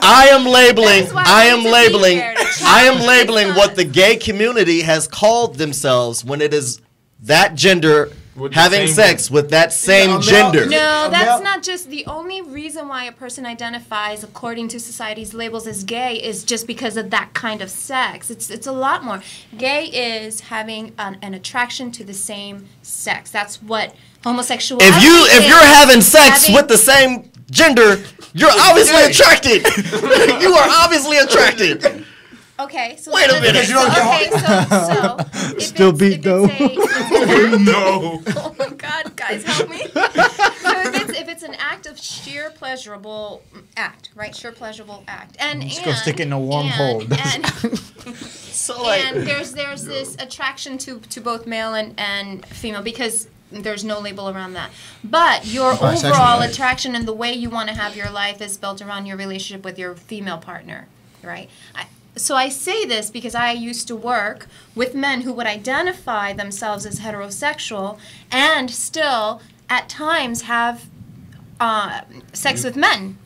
I am labeling. That's why I I am wanted to be labeling. here to I am challenge labeling this what on. the gay community has called themselves when it is that gender With the having same sex with that same gender. No, that's not just the only reason why a person identifies according to society's labels as gay is just because of that kind of sex. It's a lot more. Gay is having an attraction to the same sex. That's what homosexuality is. If you're having sex Having- with the same gender, you're obviously attracted. You are obviously attracted. Okay, so Wait a minute. So if Still it's- beat if though. No. Oh my God, guys, help me! So if it's an act of sheer pleasurable act, right? Sheer pleasurable act, and Just go stick it in a warm hole. And there's this attraction to both male and female because there's no label around that. But your Bisexual, overall right. attraction and the way you want to have your life is built around your relationship with your female partner, right? So I say this because I used to work with men who would identify themselves as heterosexual and still at times have sex with men.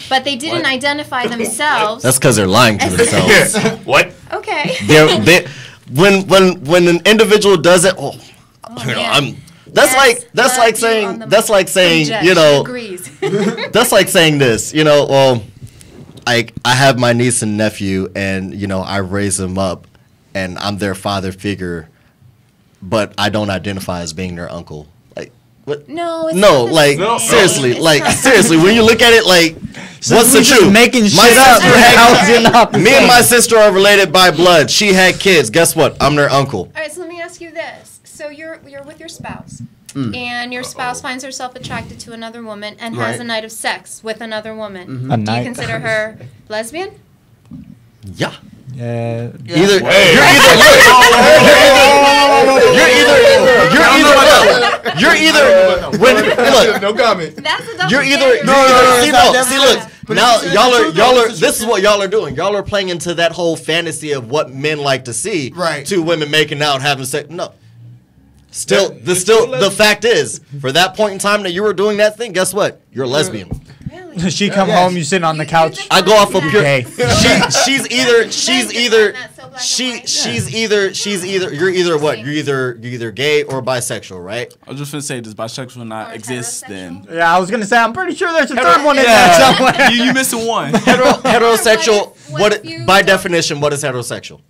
But they didn't What? identify themselves. That's because they're lying to themselves. What? Okay. When an individual does it, man. That's like saying you know. That's like saying this, you know. Well, I have my niece and nephew, and you know I raise them up, and I'm their father figure, but I don't identify as being their uncle. Like what? No, it's no, not like the seriously, same. like It's seriously. When you look at it, like what's the truth? Making My shit up. sister me and my sister are related by blood. She had kids. Guess what? I'm their uncle. All right, so let me ask you this: so you're with your spouse, and your spouse finds herself attracted to another woman and has a night of sex with another woman. A Do you night. consider her lesbian? Yeah. Yeah. Either you're either when look No comment. That's a double you're either standard. see look now y'all are this is what y'all are doing. Y'all are playing into that whole fantasy of what men like to see. Right. Two women making out, having sex. No. The fact is, for that point in time that you were doing that thing, guess what? You're a lesbian. Really? She come home, you sitting on the couch. I go off of pure. Gay. She's either you're either what? You're either gay or bisexual, right? I was just gonna say, does bisexual not Or exist heterosexual? then? Yeah, I was gonna say, I'm pretty sure there's a third one in there somewhere. You missing one. Heterosexual. What if you By don't- definition, what is heterosexual?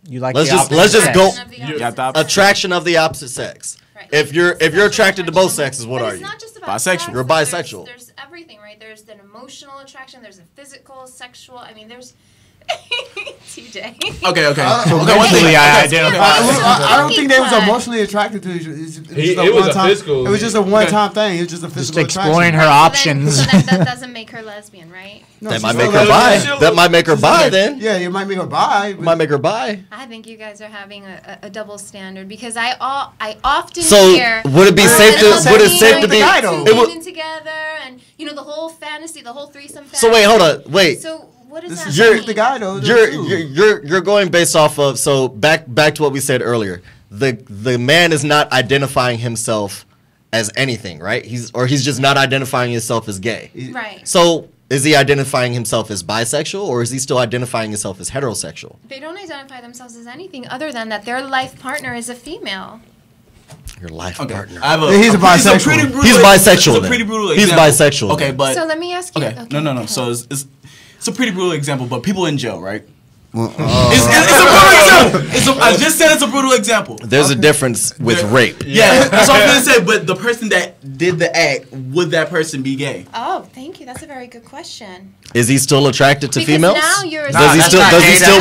You like Let's the just opposite go. sex. You got the opposite. Attraction of the opposite sex. Right. If you're attracted to both sexes, what But are it's you? not just about Bisexual. sex, You're there's- bisexual. There's everything, right? There's an emotional attraction. There's a physical, sexual. I mean, there's TJ. Okay. So eventually I identify. I don't think they was Fun. emotionally attracted to each other. It was a physical. It was just a one-time thing. It was just a Just physical exploring attraction. her options. So that doesn't make her lesbian, right? No, That she's might still make her lesbian. bi. That might make her bi then. Yeah, you might make her bi. but- Might make her bi. I think you guys are having a double standard because I often So hear. would it be safe to would it safe to be? guy, two though. It would- women together and the whole fantasy, the whole threesome fantasy. So wait, hold on, wait. So what does This that is You're- mean? the guy though. You're going based off of so back to what we said earlier. The man is not identifying himself as anything, right? He's just not identifying himself as gay. Right. So is he identifying himself as bisexual or is he still identifying himself as heterosexual? They don't identify themselves as anything other than that their life partner is a female. Your life Okay. partner. I have Yeah, he's a bisexual. It's a pretty brutal, He's bisexual It's a then. pretty brutal He's example. bisexual Okay, then. but So let me ask you. okay. No. So it's a pretty brutal example, but people in jail, right? Well, It's a brutal example. I just said it's a brutal example. There's a difference with rape. Yeah, that's what I was gonna say. But the person that did the act, would that person be gay? Oh, thank you. That's a very good question. Is he still attracted to Because females? now you're Does he still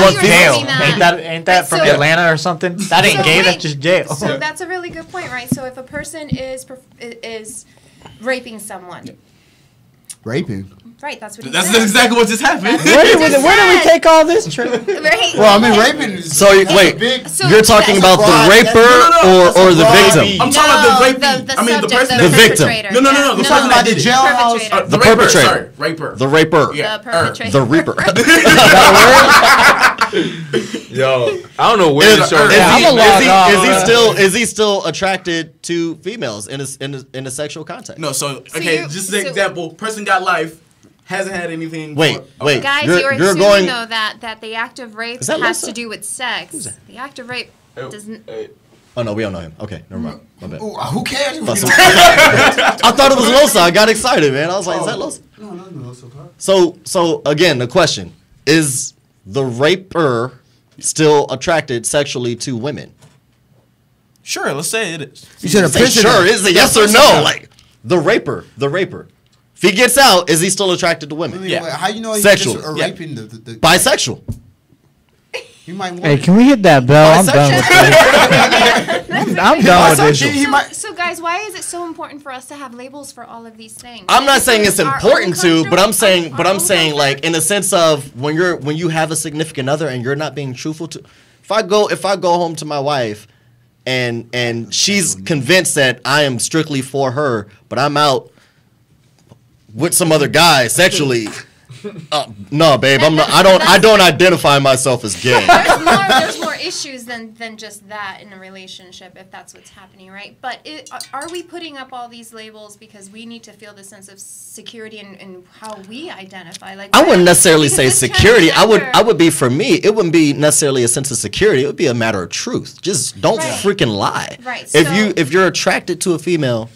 want Jail. females? Ain't that from So- Atlanta or something? That ain't So gay. wait, That's just jail. So that's a really good point, right? So if a person is raping someone, raping. right? That's what he That's said. exactly what just happened. Where did we said. take all this trip? Right? Well, I mean, raping is. So wait, So you're talking that's about a the broad- raper or the victim? I'm talking about the rapee. The I mean, the subject, person. The victim. perpetrator, No, yeah. the person that did it. jailhouse. The perpetrator. Sorry, raper. The raper. Yeah. The perpetrator. The reaper. Yo, I don't know where Is, the is, show is he still attracted to females in a sexual context? No, so So okay, you- just an so- example. Person got life, hasn't had anything. Wait. Guys, You're you're assuming going. though that the act of rape Is that has Lisa? to do with sex. The act of rape doesn't. Oh no, we don't know him. Okay, never mind. My bad. Who cares? I thought it was Losa. I got excited, man. I was like, is that Losa? No. So again, the question is: the raper still attracted sexually to women? Sure, let's say it is. You should have Say sure. Is it yes or no? Like the raper. If he gets out, is he still attracted to women? Yeah. How you know he's Sexual. just raping the Bisexual. He might want. Hey, can we hit that bell? I'm done with this. I'm done with this. He might. So guys, why is it so important for us to have labels for all of these things? I'm not saying it's Our important own to, but I'm comfort- saying like in the sense of when you have a significant other and you're not being truthful to. If I go home to my wife, and she's convinced that I am strictly for her, but I'm out with some other guy sexually. No, babe, I'm not. I don't identify myself as gay. There's more issues than just that in a relationship, if that's what's happening, right? But are we putting up all these labels because we need to feel the sense of security in how we identify? Like, I wouldn't necessarily say security. I would be, for me, it wouldn't be necessarily a sense of security. It would be a matter of truth. Just don't freaking lie. Right. If you're attracted to a female,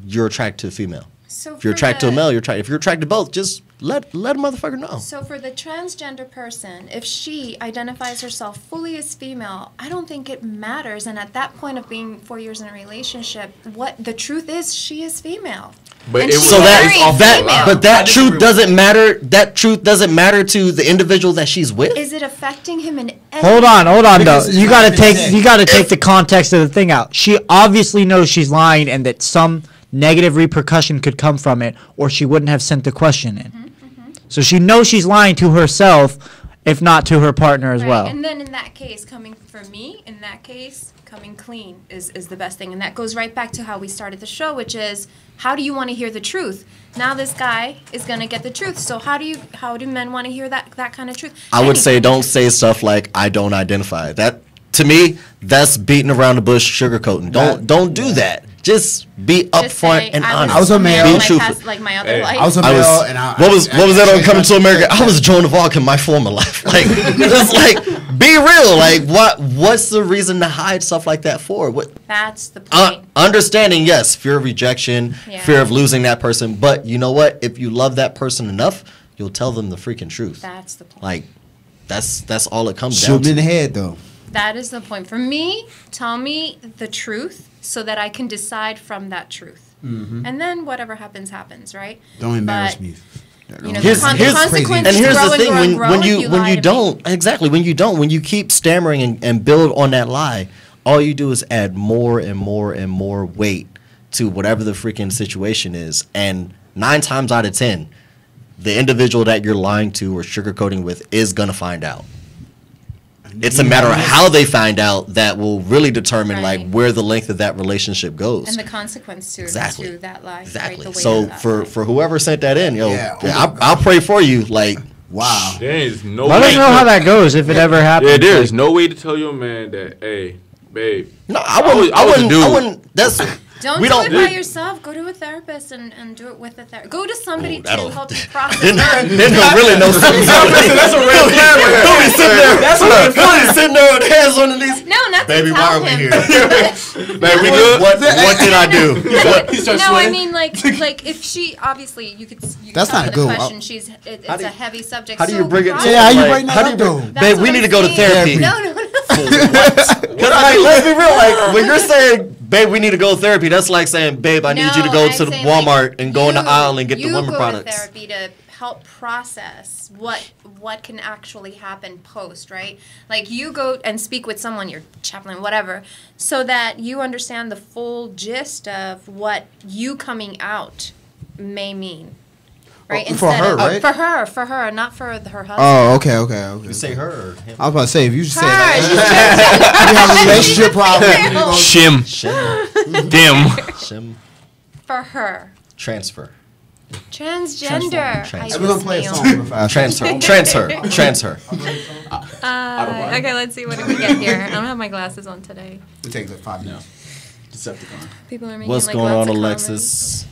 you're attracted to a female. So if you're attracted to a male, you're attracted. If you're attracted to both, just let a motherfucker know. So for the transgender person, if she identifies herself fully as female, I don't think it matters. And at that point of being 4 years in a relationship, what the truth is, she is female. But that truth doesn't matter. That truth doesn't matter to the individual that she's with. Is it affecting him in any Hold on though. You gotta take the context of the thing out. She obviously knows she's lying and that some negative repercussion could come from it, or she wouldn't have sent the question in. So she knows she's lying to herself, if not to her partner as well. And then in that case, coming clean is the best thing. And that goes right back to how we started the show, which is, how do you want to hear the truth? Now this guy is going to get the truth. So how do men want to hear that kind of truth? I would say don't say stuff like, I don't identify. That, to me, that's beating around the bush, sugarcoating. Don't do that. Just be upfront and honest. I was a male. Be truthful. Like my other life. I was a male, and what was that on Coming to America? I was Joan of Arc in my former life. Like, just like, be real. Like, what's the reason to hide stuff like that for? That's the point. Understanding, yes, fear of rejection, fear of losing that person. But you know what? If you love that person enough, you'll tell them the freaking truth. That's the point. Like, that's all it comes down Shoot to. in the head, though. That is the point. For me, tell me the truth so that I can decide from that truth. Mm-hmm. And then whatever happens, happens, right? Don't embarrass me. You know, the consequences and here's grow the thing, and grow when you keep stammering and build on that lie, all you do is add more and more and more weight to whatever the freaking situation is. And 9 times out of 10, the individual that you're lying to or sugarcoating with is going to find out. It's a matter of how they find out that will really determine like where the length of that relationship goes. And the consequence to that lie. Exactly. Right, so for whoever sent that in, I'll pray for you. Like, wow. There is no Let us know how that goes if it ever happens. Yeah, there is no way to tell your man that, hey, babe. No, I wouldn't. That's. Don't do it by yourself. Go to a therapist and do it with a therapist. Go to somebody to help you process it. They don't really know something. That's a red flag. Don't be sitting there. That's a red flag. Sitting there with hands on the knees. No, not baby, to tell him. Baby, we good? What did I do? No, I mean, like if she, obviously, you could that's tell not the good. question. It's a heavy subject. How do you bring it? Yeah, how you bring that up, though? Babe, we need to go to therapy. No. Because let's be real. Like, when you're saying, babe, we need to go to therapy, that's like saying, babe, I need you to go to the Walmart and go in the aisle and get the women products. You go to therapy to help process what can actually happen post, right? Like, you go and speak with someone, your chaplain, whatever, so that you understand the full gist of what you coming out may mean. Right? For her, right? For her, not for her husband. Oh, okay. You say her or him? I was about to say, if you say that, you have a relationship problem. Shim. Dim. Shim. For her. Transfer. Transgender. We're going to play a song real fast. Transfer. Okay, let's see. What do we get here? I don't have my glasses on today. It takes like 5 minutes. Decepticon. People are making What's like going lots on, of Alexis? comments.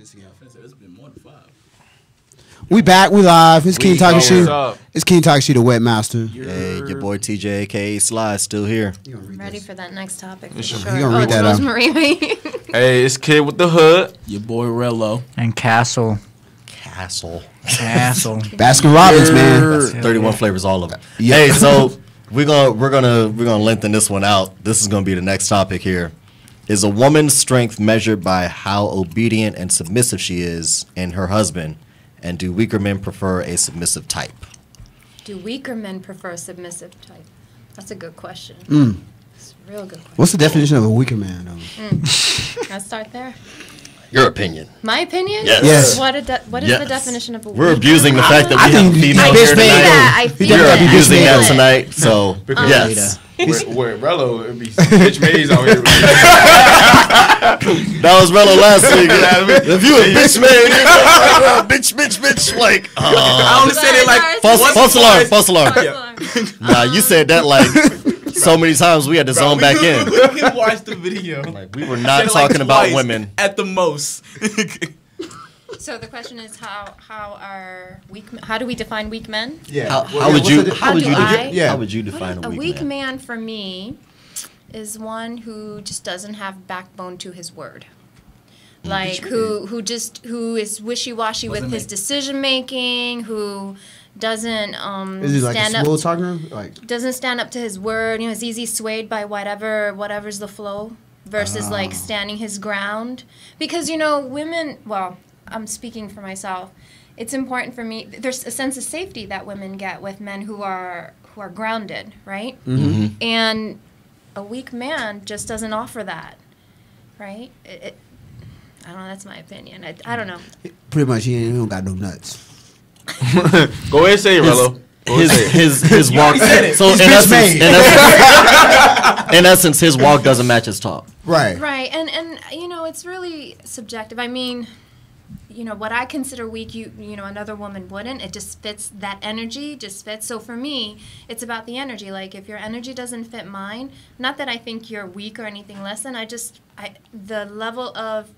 this again. It's been more than 5. We back. We live. It's King What's Takashi. up? It's King Takashi, the Webmaster. Hey, your boy TJ, aka Sly, still here. I'm ready for that next topic. For You sure. gonna read it's that out. Rosemary. Hey, it's Kid with the Hood. Your boy Rello. And Castle. Castle. Baskin Robbins, man. 31 flavors, all of them. Yeah. Hey, so we're gonna lengthen this one out. This is gonna be the next topic here. Is a woman's strength measured by how obedient and submissive she is in her husband? And do weaker men prefer a submissive type? Do weaker men prefer a submissive type? That's a good question. It's a real good question. What's the definition of a weaker man, though? Let's start there. Your opinion. My opinion? Yes. What is the definition of a We're weaker abusing the man? fact that we have female I here feel tonight. that. I feel You're that. abusing I that feel it. tonight, so yes. Where Rello, it'd be bitch maze out here. That was Rello last week. If you a bitch man, bitch, like, I only said it like false alarm. Nah, you said that like so many times we had to zone back in. We can watch the video. Like, we were not Said it like talking about twice women. at the most. So the question is how do we define weak men? Yeah. How would you A define a weak man? man for me is one who just doesn't have backbone to his word. Like who is wishy-washy with his decision making, who doesn't Is he like stand a up smooth talker? Like, doesn't stand up to his word, is easy swayed by whatever's the flow versus like standing his ground. Because women, well, I'm speaking for myself. It's important for me. There's a sense of safety that women get with men who are grounded, right? Mm-hmm. And a weak man just doesn't offer that, right? I don't know. That's my opinion. I don't know. pretty much, he don't got no nuts. Go ahead and say it, Rello. His walk. So in essence, his walk doesn't match his talk. Right. Right, and it's really subjective. I mean, what I consider weak, another woman wouldn't. It just fits, that energy just fits. So for me, it's about the energy. Like, if your energy doesn't fit mine, not that I think you're weak or anything less than, the level of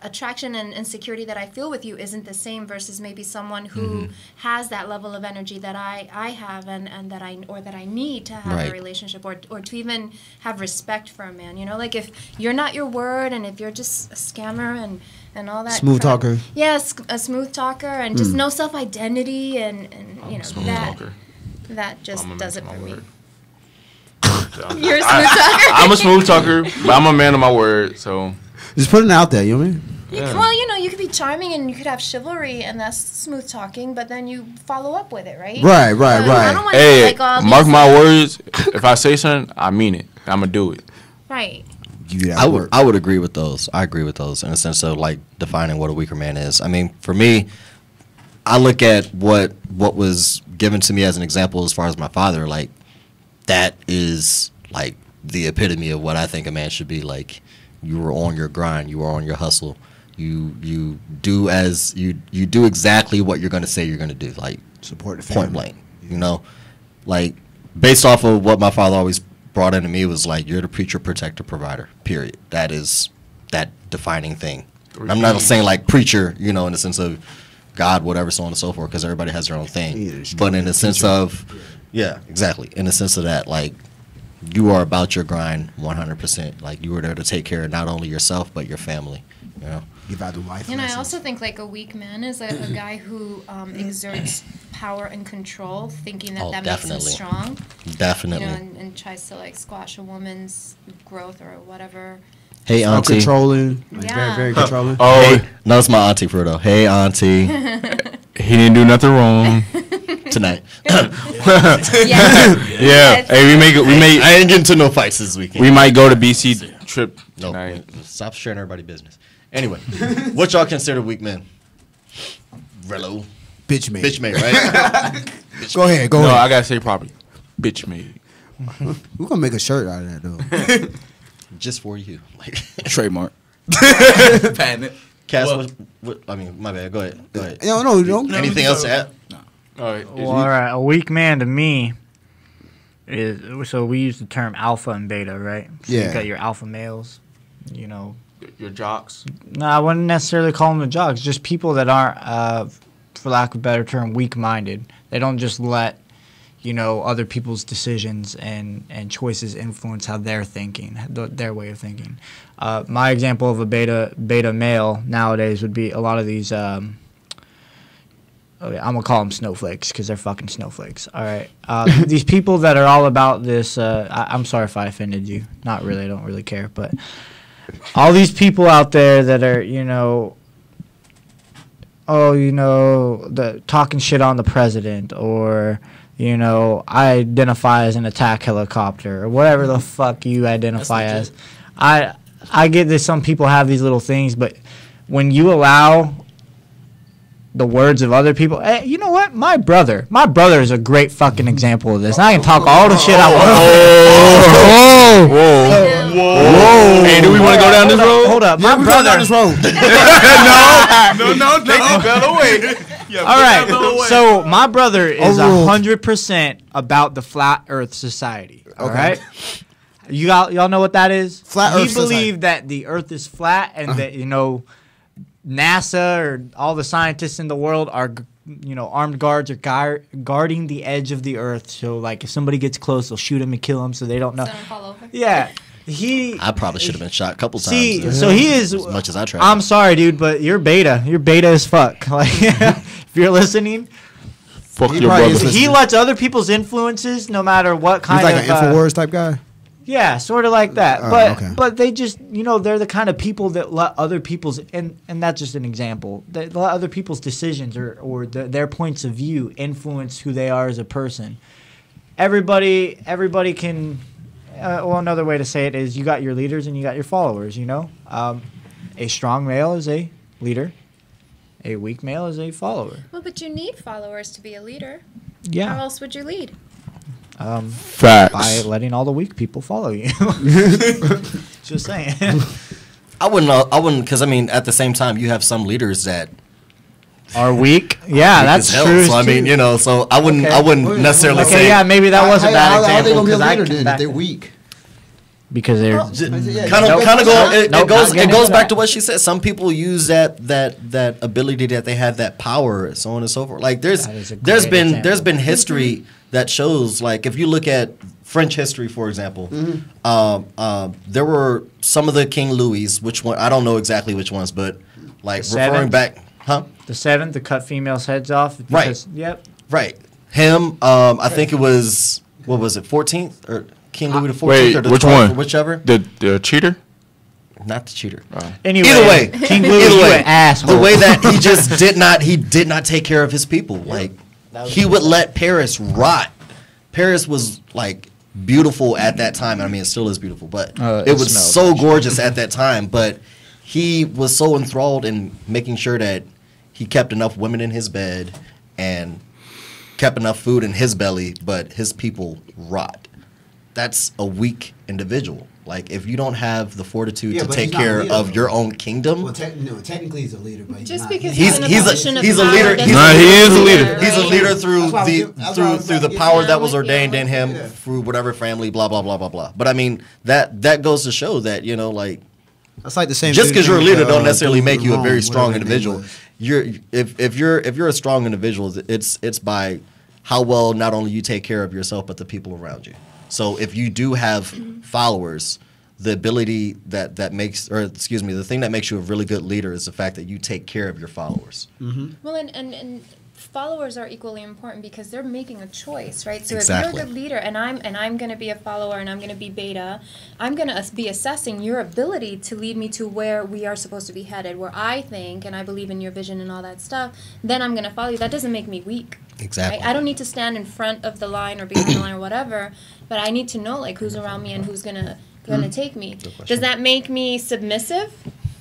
attraction and security that I feel with you isn't the same versus maybe someone who has that level of energy that I have and that I need to have a relationship or to even have respect for a man. Like, if you're not your word and if you're just a scammer and all that Smooth crap. talker. Yes, a smooth talker and just no self-identity and that just does it for me. You're a smooth talker? I'm a smooth talker, but I'm a man of my word, so. Just putting it out there, you know what I mean? Well, you could be charming and you could have chivalry and that's smooth talking, but then you follow up with it, right? Right. I don't want to Hey, like all mark these- my words. If I say something, I mean it. I'm gonna do it. Right. I would agree with those. I agree with those in a sense of like defining what a weaker man is. I mean, for me, I look at what was given to me as an example as far as my father. Like, that is like the epitome of what I think a man should be. Like, you were on your grind, you were on your hustle. You do exactly what you're going to say you're going to do. Like, support the family. Point blank. Like, based off of what my father always brought into me was like, you're the preacher, protector, provider, period. That is that defining thing. I'm not saying like preacher, in the sense of God, whatever, so on and so forth, because everybody has their own thing. But in the sense of, exactly. In the sense of that, like, you are about your grind 100%. Like, you were there to take care of not only yourself, but your family, Give out the life And lessons. I also think like a weak man is a guy who exerts power and control, thinking that makes him strong. Definitely. And tries to like squash a woman's growth or whatever. Hey, auntie. Controlling. Yeah. Very controlling. Oh, hey, no, it's my auntie Fruto. Hey, auntie. he didn't do nothing wrong. Tonight. Yeah. Hey, we may. I ain't getting into no fights this weekend. We might go to BC trip. No, tonight. stop sharing everybody's business. Anyway, what y'all consider weak men? Rello. Bitch made. Bitch made, right? Go ahead. No, I gotta say properly. Bitch made. We're gonna make a shirt out of that though. Just for you. Like, Trademark. Patent it. Cass, Well- what, I mean, my bad. Go ahead. No. Anything else to add? All right. Well, all right. A weak man to me is, so we use the term alpha and beta, right? So Yeah. You got your alpha males, your jocks? No, I wouldn't necessarily call them the jocks. Just people that aren't, for lack of a better term, weak-minded. They don't just let, other people's decisions and choices influence how they're thinking, their way of thinking. My example of a beta male nowadays would be a lot of these. I'm gonna call them snowflakes because they're fucking snowflakes. All right, these people that are all about this. I'm sorry if I offended you. Not really. I don't really care. But all these people out there that are, the talking shit on the president, or I identify as an attack helicopter, or whatever the fuck you identify as. I get that some people have these little things, but when you allow the words of other people, hey, you know what? My brother is a great fucking example of this. And I can talk all the shit I want. Whoa. Hey, do we want to go down this road? Hold up. My brother. Down this road. No. Take the bell away. All right. So my brother is 100% about the flat Earth society. All right. Y'all know what that is? Flat Earth society. He believed that the Earth is flat and that NASA or all the scientists in the world are, armed guards are guarding the edge of the Earth. So, like, if somebody gets close, they'll shoot him and kill him so they don't know. So don't fall over. Yeah. I probably should have been shot a couple times. See, so he is. As much as I tried. I'm sorry, dude, but you're beta. You're beta as fuck. Like, if you're listening. Fuck your brother. He lets other people's influences, no matter what kind He's like an InfoWars type guy? Yeah, sort of like that. But they just, they're the kind of people that let other people's, and that's just an example, they let other people's decisions or their points of view influence who they are as a person. Everybody can, another way to say it is you got your leaders and you got your followers, A strong male is a leader. A weak male is a follower. Well, but you need followers to be a leader. Yeah. How else would you lead? Facts. By letting all the weak people follow you. Just saying. I wouldn't, because at the same time, you have some leaders that are weak. Yeah, that's true. So so I wouldn't necessarily say. Okay, yeah, maybe that was a bad example. How are they gonna be a leader then if they're weak? Because they're it goes back to what she said. Some people use that ability that they have, that power, so on and so forth. Like there's been history that shows, like, if you look at French history, for example, there were some of the King Louis, which one I don't know exactly which ones, but like referring back, the seventh to cut females' heads off. Because, right. Yep. Right. Him. I think it was 14th or King Louis the 14th or the 12th, or whichever. The cheater. Not the cheater. Anyway, either way, King Louis, you an asshole. The way that he just did not take care of his people. Like he would let Paris rot. Paris was like beautiful at that time. It still is beautiful, but it was so gorgeous at that time. But he was so enthralled in making sure that he kept enough women in his bed and kept enough food in his belly, but his people rot. That's a weak individual. Like, if you don't have the fortitude to take care of your own kingdom. Well, technically he's a leader, but just because he's a leader. He's a leader. He's a leader through the power that was ordained in him through whatever family, blah blah blah blah blah. But that goes to show that that's like the same. Just because you're a leader don't necessarily make you a very strong individual. If you're a strong individual, it's by how well not only you take care of yourself but the people around you. So if you do have followers, the ability the thing that makes you a really good leader is the fact that you take care of your followers. Mm-hmm. Well, and followers are equally important because they're making a choice, right? So exactly. If you're a good leader and I'm going to be a follower and I'm going to be beta, I'm going to be assessing your ability to lead me to where we are supposed to be headed, where I think and I believe in your vision and all that stuff, then I'm going to follow you. That doesn't make me weak. Exactly. Right? I don't need to stand in front of the line or behind the line or whatever, but I need to know like who's around me and who's gonna take me. Does that make me submissive?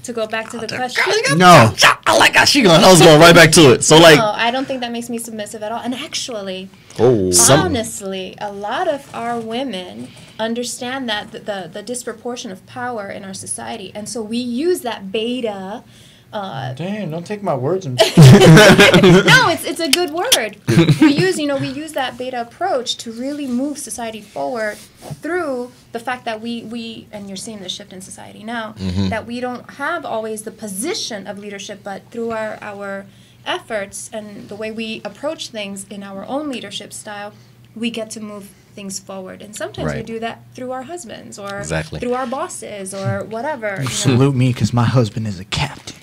To go back to the question. No. I like how I was going right back to it. So no, I don't think that makes me submissive at all. And actually, honestly, a lot of our women understand that the disproportion of power in our society, and so we use that beta Damn, don't take my words and No, it's a good word. We use that beta approach to really move society forward through the fact that we and you're seeing the shift in society now, that we don't have always the position of leadership, but through our efforts and the way we approach things in our own leadership style, we get to move things forward. And sometimes we do that through our husbands or through our bosses or whatever. You know? salute me because my husband is a captain.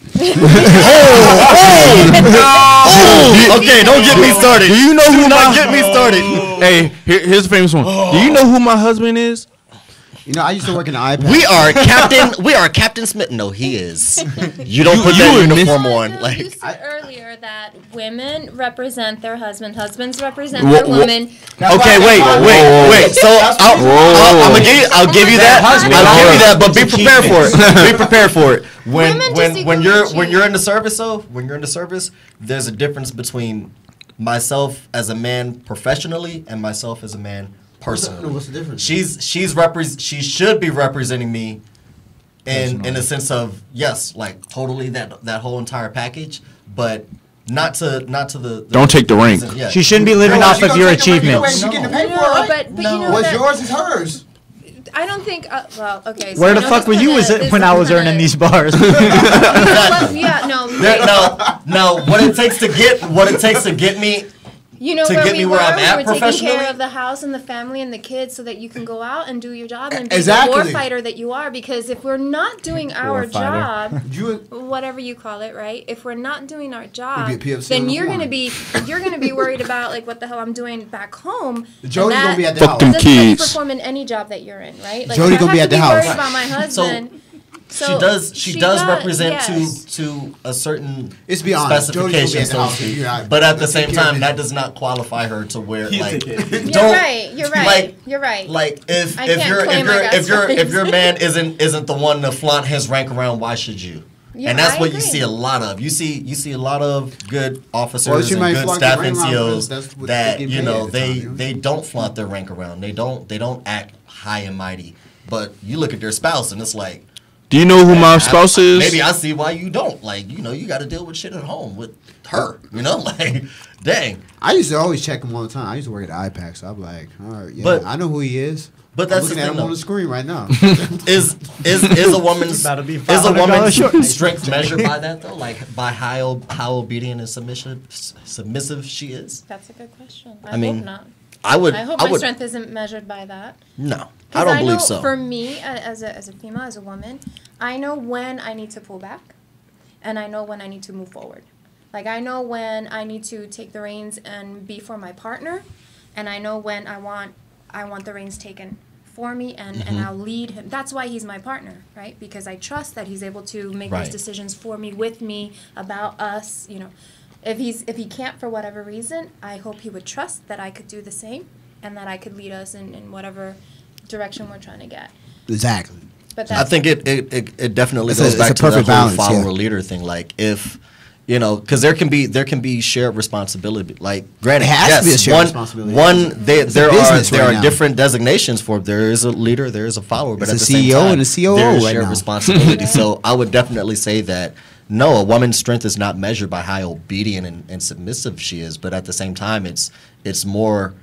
Okay, don't get me started. Do you know who my get me started? Hey, here's a famous one. Do you know who my husband is? You know, I used to work in the iPad. We are Captain Smith. No, he is. You don't put that uniform on. Like you said earlier that women represent their husband, husbands represent their women. Okay, wait. So I'll give you that. I'll give you that, but be prepared for it. Be prepared for it. When you're in the service, there's a difference between myself as a man professionally and myself as a man personally. What's the difference? She should be representing me in the sense of yes, like totally that whole entire package, but not to the Don't take the rank. Yeah. She shouldn't be living off of your achievements. But you know What's that, yours is hers. I don't think. Well, okay. So Where the fuck were you when I was earning these bars? No. What it takes to get me. You know To where get we me were? where I'm at We were taking professionally? care of the house and the family and the kids so that you can go out and do your job and be Exactly. the warfighter that you are. Because if we're not doing our job, whatever you call it, right? If we're not doing our job, then you're gonna be worried about like what the hell I'm doing back home. Jody's gonna be at the Fuck house. them Doesn't let you kids. perform in any job that you're in, right? Like Jody if I gonna be have at the to house. worried about my husband. So she does represent yes. to a certain It's beyond. specification, so to speak. But at the same time, that does not qualify her to where like You're right. You're right. Like if I can't claim I got if your man isn't the one to flaunt his rank around, why should you? Yeah, and that's I what you agree. see a lot of. You see a lot of good officers Well, she and might good flaunt staff their rank around NCOs because that's what that they get you paid know at the time, you know? they don't flaunt their rank around. They don't act high and mighty. But you look at their spouse and it's like. Do you know who my spouse is? Maybe I see why you don't. Like, you know, you got to deal with shit at home with her. You know, like, dang. I used to always check him all the time. I used to work at iPack, so I'm like, all right, yeah, But- I know who he is. But that's I'm looking the at thing, him on though. the screen right now. Is a woman's About to be woman's $500 strength measured by that though? Like by how obedient and submissive she is? That's a good question. I mean, hope not. I would. I hope my strength isn't measured by that. No, 'Cause I don't believe know so. For me, as a female, as a woman, I know when I need to pull back, and I know when I need to move forward. Like I know when I need to take the reins and be for my partner, and I know when I want the reins taken for me, and I'll lead him. That's why he's my partner, right? Because I trust that he's able to make those decisions for me, with me, about us. You know, if he can't for whatever reason, I hope he would trust that I could do the same, and that I could lead us in whatever direction we're trying to get. Exactly. But I think it definitely It's goes a back to the perfect whole balance, follower yeah. leader thing. Like if you know, because there can be shared responsibility. Like granted, It has to be a shared responsibility. there business are right now. different designations for it. There is a leader, there is a follower, but It's at a the same CEO time, and a COO there is right shared now. responsibility. So I would definitely say that. No, a woman's strength is not measured by how obedient and submissive she is, but at the same time, it's more,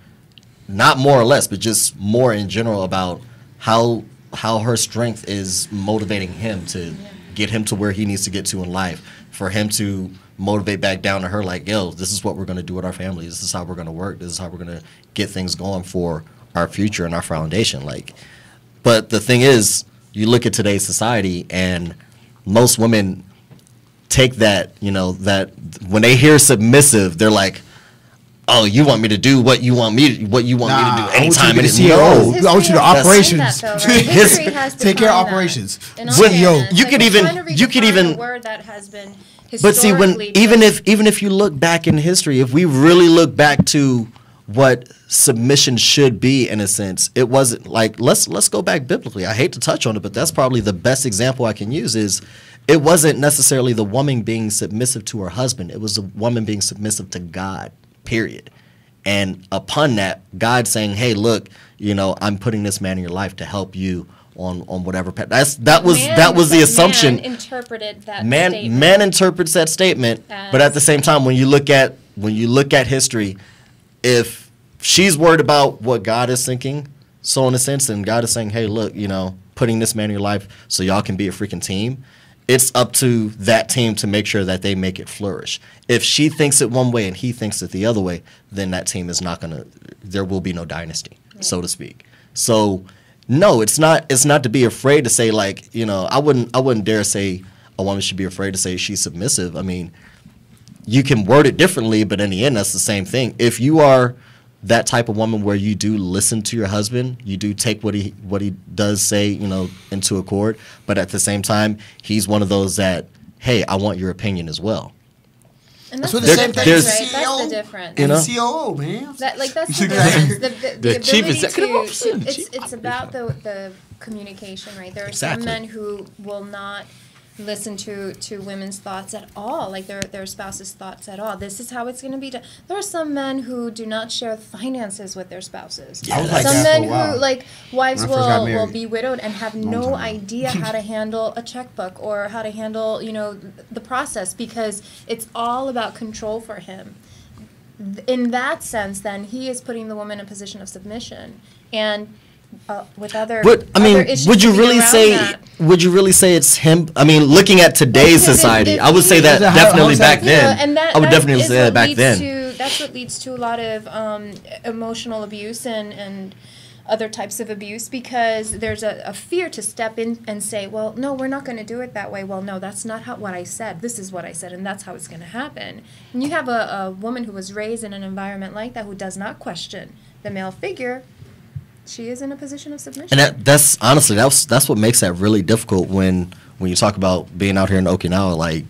not more or less, but just more in general about how her strength is motivating him to get him to where he needs to get to in life, for him to motivate back down to her like, yo, this is what we're going to do with our family. This is how we're going to work. This is how we're going to get things going for our future and our foundation. Like, but the thing is, you look at today's society and most women take that, you know, that when they hear submissive, they're like, oh, you want me to do what you want me to do anytime. I want you to History operations. has defined that, though, right? History has Take care of defined that. operations. In all When fairness, you like, could we're even- trying to you could redefine even- a word that has been But see, when historically even if you look back in history, if we really look back to what submission should be, in a sense, it wasn't like let's go back biblically. I hate to touch on it, but that's probably the best example I can use. Is it wasn't necessarily the woman being submissive to her husband; it was the woman being submissive to God. Period. And upon that, God saying, "Hey, look, you know, I'm putting this man in your life to help you whatever path. That was the assumption. Man interpreted that man interprets that statement, but at the same time, when you look at history, if she's worried about what God is thinking, so in a sense, and God is saying, hey, look, putting this man in your life so y'all can be a freaking team, it's up to that team to make sure that they make it flourish. If she thinks it one way and he thinks it the other way, then that team is not gonna. There will be no dynasty, so to speak. So, no, it's not to be afraid to say, like, I wouldn't dare say a woman should be afraid to say she's submissive. I mean, you can word it differently, but in the end, that's the same thing. If you are that type of woman where you do listen to your husband, you do take what he does say, into accord, but at the same time, he's one of those that, hey, I want your opinion as well. And that's the same thing, right? That's the difference. COO, man. That's the difference. The chief executive officer. It's about the communication, right? There are some men who will not listen to women's thoughts at all, like their spouse's thoughts at all. This is how it's going to be done. There are some men who do not share finances with their spouses. Yeah, some men who, like, wives will be widowed and have no idea how to handle a checkbook or how to handle, the process, because it's all about control for him. In that sense, then, he is putting the woman in a position of submission. And with other, would you really say it's him? I mean, looking at today's society, I would say that definitely back then. I would definitely say that back then. That's what leads to a lot of emotional abuse and other types of abuse, because there's a fear to step in and say, well, no, we're not going to do it that way. Well, no, that's not what I said. This is what I said, and that's how it's going to happen. And you have a woman who was raised in an environment like that, who does not question the male figure. She is in a position of submission. And that's honestly, that's what makes that really difficult when you talk about being out here in Okinawa, like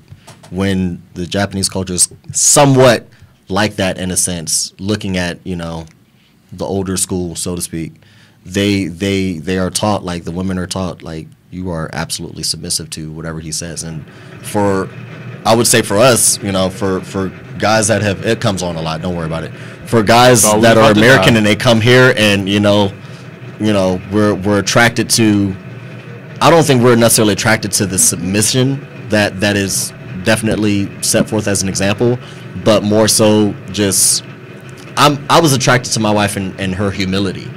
when the Japanese culture is somewhat like that in a sense, looking at, the older school, so to speak. They are taught, like, the women are taught, like, you are absolutely submissive to whatever he says. And I would say for us, for guys that have, it comes on a lot, don't worry about it. For guys that are American and they come here and, we're attracted to, I don't think we're necessarily attracted to the submission that is definitely set forth as an example, but more so just, I was attracted to my wife and her humility.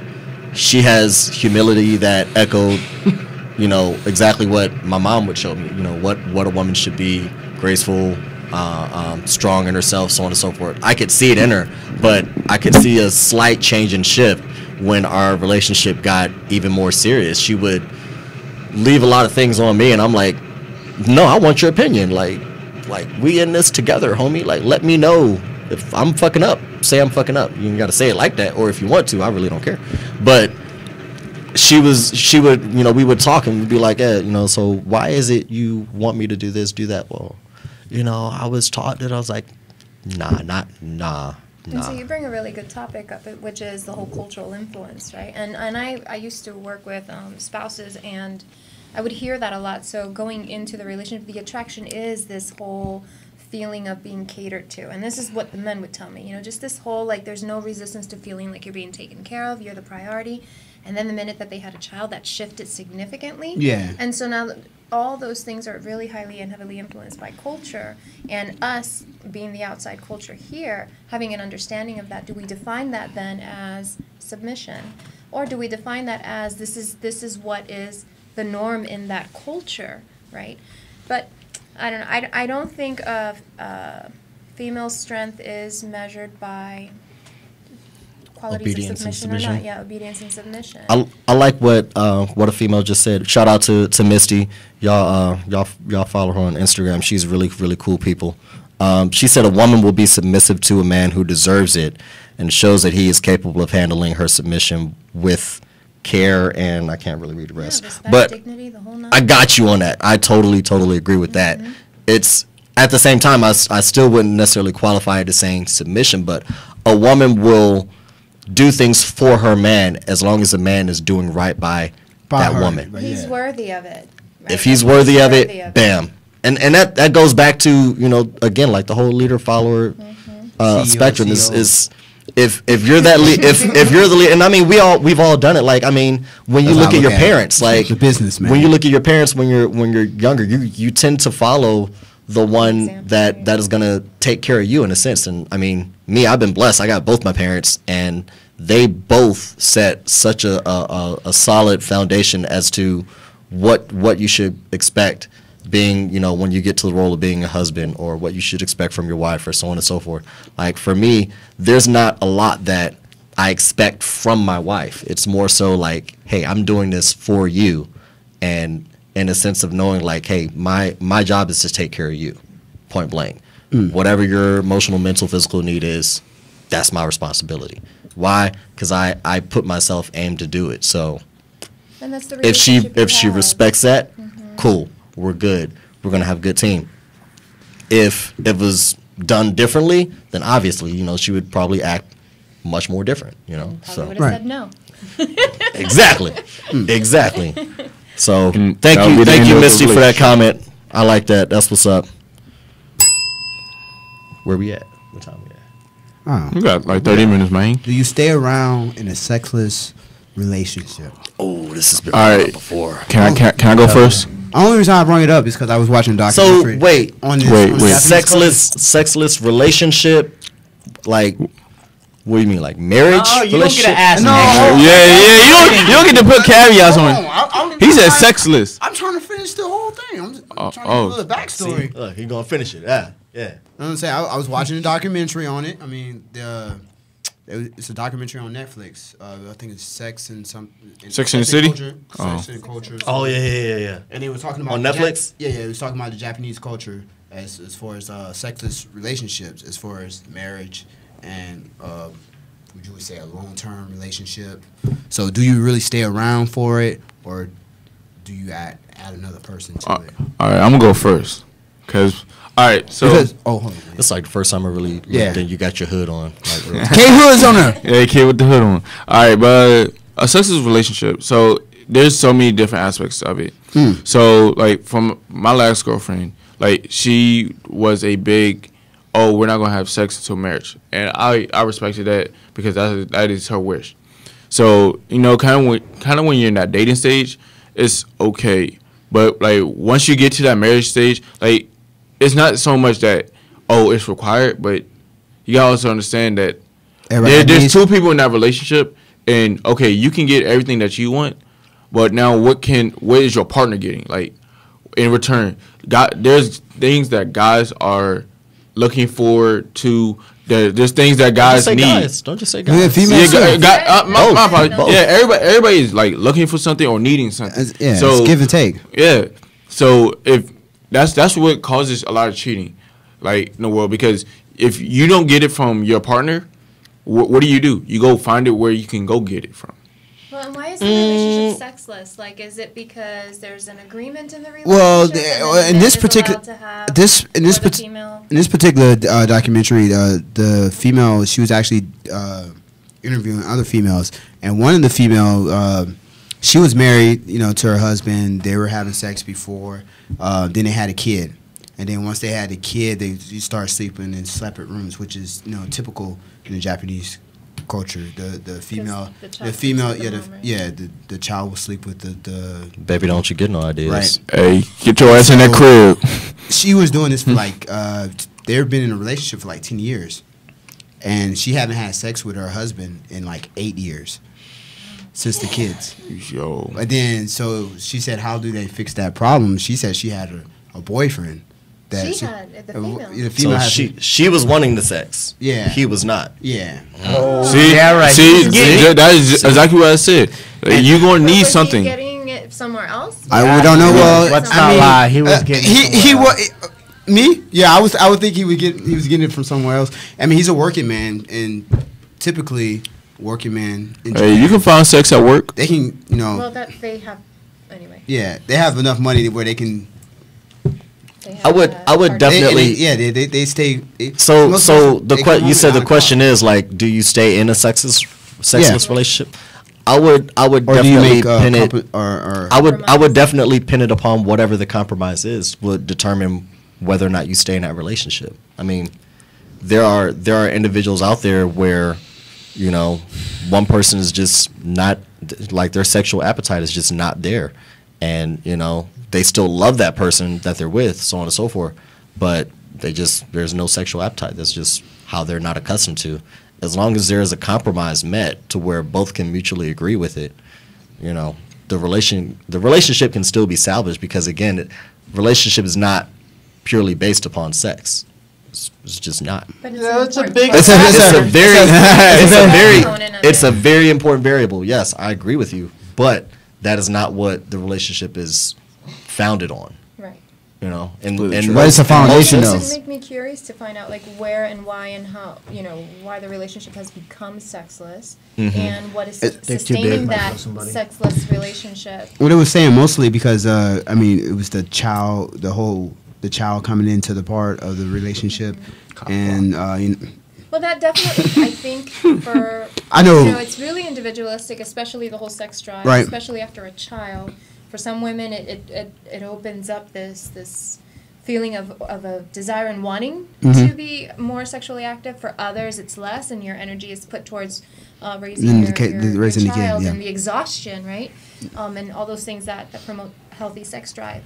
She has humility that echoed, exactly what my mom would show me, what a woman should be, graceful, strong in herself, so on and so forth. I could see it in her, but I could see a slight change and shift when our relationship got even more serious. She would leave a lot of things on me, and I'm like, no, I want your opinion. Like we in this together, homie. Like, let me know if I'm fucking up. Say I'm fucking up. You ain't got to say it like that, or if you want to, I really don't care. But she would, we would talk and we'd be like, so why is it you want me to do this, do that? Well, I was taught that. I was like, nah. And so you bring a really good topic up, which is the whole cultural influence, right? And I used to work with spouses, and I would hear that a lot. So going into the relationship, the attraction is this whole feeling of being catered to. And this is what the men would tell me, just this whole, like, there's no resistance to feeling like you're being taken care of, you're the priority. And then the minute that they had a child, that shifted significantly. Yeah. And so now all those things are really highly and heavily influenced by culture. And us, being the outside culture here, having an understanding of that, do we define that then as submission? Or do we define that as this is what is the norm in that culture, right? But I don't know. I don't think female strength is measured by qualities obedience of submission or not. Yeah, obedience and submission. I like what a female just said. Shout out to Misty. Y'all follow her on Instagram. She's really, really cool people. She said a woman will be submissive to a man who deserves it and shows that he is capable of handling her submission with care, and I can't really read the rest. Respect, but dignity, the whole I got you on that. I totally agree with that. It's at the same time, I still wouldn't necessarily qualify it as saying submission, but a woman will do things for her man as long as the man is doing right by that woman. He's worthy of it. Right? If he's worthy of it, bam. And that goes back to, again, like the whole leader-follower spectrum is if you're that if you're the lead, and I mean we've all done it. Like I mean, when you look at your parents, like the businessman. When you look at your parents when you're younger, you tend to follow the one that is gonna take care of you in a sense. And I mean, me, I've been blessed. I got both my parents, and they both set such a solid foundation as to what you should expect being, you know, when you get to the role of being a husband, or what you should expect from your wife, or so on and so forth. Like for me, there's not a lot that I expect from my wife. It's more so like, hey, I'm doing this for you, and in a sense of knowing like, hey, my job is to take care of you, point blank. Whatever your emotional, mental, physical need is, that's my responsibility. Why? Because I put myself aim to do it. So And that's the if she have. respects that, cool, we're good. We're gonna have a good team. If it was done differently, then obviously, you know, she would probably act much more different. You know, Probably would have said no. Exactly, exactly. So And thank that'll be the you, end of the Misty, for that relationship. comment. I like that. That's what's up. Where we at? What time we at? Oh. You got like 30 minutes, man. Do you stay around in a sexless relationship? Oh, this has been All brought right. up before. Can I go first? The only reason I brought it up is because I was watching a So documentary. wait, on this, Wait, on wait. Japanese sexless relationship, like what do you mean, like marriage? Oh, you don't get relationship? to ask No. me. Yeah. You don't get to put caveats on it. culture. He said sexless. I'm trying to finish the whole thing. I'm trying to oh. give a little backstory. Look, he gonna finish it. Yeah. You know what I'm saying? I was watching a documentary on it. I mean, it's a documentary on Netflix. I think it's Sex and Sex and the City? Culture. Oh. Sex and Culture. Oh yeah. And they were talking about On the Netflix? Yeah, it was talking about the Japanese culture as far as sexless relationships, as far as marriage and would you say a long-term relationship. So, do you really stay around for it, or do you add another person to it? All right, I'm gonna go first, cause all right, so hold on. It's like the first time I really then you got your hood on. Like, really. K Hood's on there. yeah, kid with the hood on. All right, but a sexless relationship. So there's so many different aspects of it. So like from my last girlfriend, like she was a big, oh, we're not gonna have sex until marriage, and I respected that because that is her wish. So you know, kind of when you're in that dating stage, it's okay, but like once you get to that marriage stage, like it's not so much that it's required, but you gotta also understand that there's two people in that relationship, and okay, you can get everything that you want, but now what is your partner getting? Like in return, there's things that guys are looking forward to. There's things that guys need. Don't just say guys. Yeah, females. My apologies. Yeah, everybody is like looking for something or needing something. Yeah, so it's give and take. Yeah, so if that's what causes a lot of cheating, like in the world, because if you don't get it from your partner, what do? You go find it where you can go get it from. Well, and why is the relationship sexless? Like, is it because there's an agreement in the relationship? Well, in this particular documentary, the female, she was actually interviewing other females, and one of the female, she was married, to her husband. They were having sex before. Then they had a kid, and then once they had the kid, they start sleeping in separate rooms, which is typical in the Japanese culture. The child will sleep with the baby. Don't you get no ideas? Right. Hey, get your ass in that crib. She was doing this for they've been in a relationship for 10 years, and she haven't had sex with her husband in 8 years since the kids. Yo. And then so she said, how do they fix that problem? She said she had a boyfriend. The So female. she was wanting the sex. Yeah. He was not. Yeah. See, yeah, right. See, that is exactly what I said. You're gonna need Was something. he getting it somewhere else? We don't know. Well, let's not lie. He was getting. He was. Me? Yeah, I would think he was getting it from somewhere else. I mean, he's a working man, and typically working man. Hey, you can find sex at work. They can, Well, that they have anyway. Yeah, they have enough money where they can. I would definitely. They stay. So you said the question is do you stay in a sexless relationship? I would definitely pin it. I would definitely pin it upon whatever the compromise is would determine whether or not you stay in that relationship. I mean, there are individuals out there where you know, one person is just not, like, their sexual appetite is just not there. And, you know, they still love that person that they're with, so on and so forth. But there's no sexual appetite. That's just how they're not accustomed to. As long as there is a compromise met to where both can mutually agree with it, you know, the relationship can still be salvaged, because, again, relationship is not purely based upon sex. It's just not. But it's a big. It's a very important variable. Yes, I agree with you, but that is not what the relationship is founded on. Right. You know, and what is the foundation though? It would make me curious to find out, like, where and why and how, you know, why the relationship has become sexless, and what is sustaining that sexless relationship. What it was saying mostly because I mean, it was the child coming into the part of the relationship, and you know, well, that definitely, I think, for I know, you know, it's really individualistic, especially the whole sex drive, right. Especially after a child. For some women, it opens up this feeling of a desire and wanting to be more sexually active. For others, it's less, and your energy is put towards raising your child and the exhaustion, right? And all those things that promote healthy sex drive.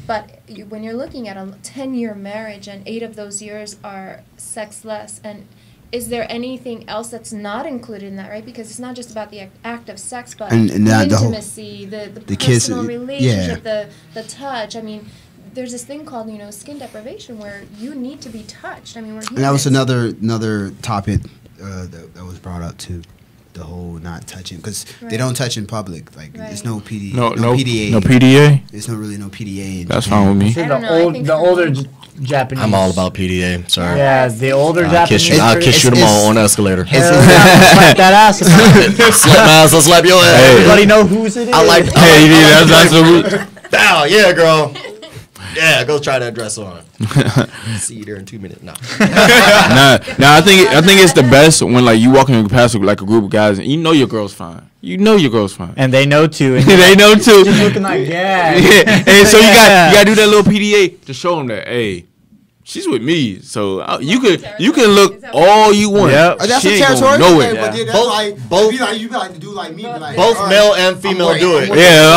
But when you're looking at a 10-year marriage and 8 of those years are sexless, and is there anything else that's not included in that, right? Because it's not just about the act of sex, but the intimacy, the personal relationship, the touch. I mean, there's this thing called, you know, skin deprivation, where you need to be touched. I mean, we're humans. And that was another topic that was brought up too. The whole not touching, because they don't touch in public. Like, there's no PDA. No PDA. No PDA? There's no PDA. That's fine with me. The older Japanese. I'm all about PDA. Sorry. Yeah, the older Japanese. I'll kiss you tomorrow on the escalator. Slap that ass. Slap my ass. I'll slap your ass. Hey. Everybody know whose it is. I like. Hey, that's the root. Bow, yeah, girl. Yeah, go try that dress on. See you there in 2 minutes. No. I think it's the best when, like, you walking past like a group of guys and you know your girl's fine. You know your girl's fine. And they know too. And they know too. Just looking like, yeah. And so you got to do that little PDA to show them that, hey, she's with me, so you can look all you want. Yep. That's she a territory. Both male and female do it. Yeah,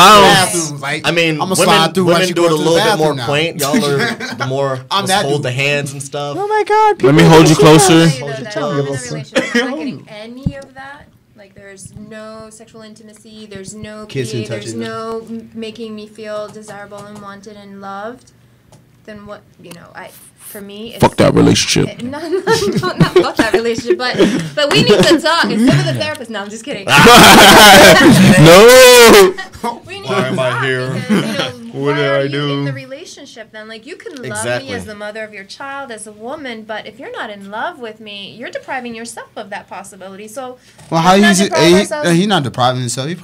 I mean, women do it a little bit more quaint. Y'all are the more hold the hands and stuff. Oh my God! Let me hold you closer. I'm not getting any of that. Like, there's no sexual intimacy. There's no PDA. There's no making me feel desirable and wanted and loved. Then what, you know, for me, it's fuck that relationship. Not fuck that relationship, but we need to talk. Instead of the therapist. No, I'm just kidding. No. We need Why to am I talk here? because, you know, What did I you do? in the relationship then? Like, you can love me as the mother of your child, as a woman, but if you're not in love with me, you're depriving yourself of that possibility. So, well, how he's not depriving himself. He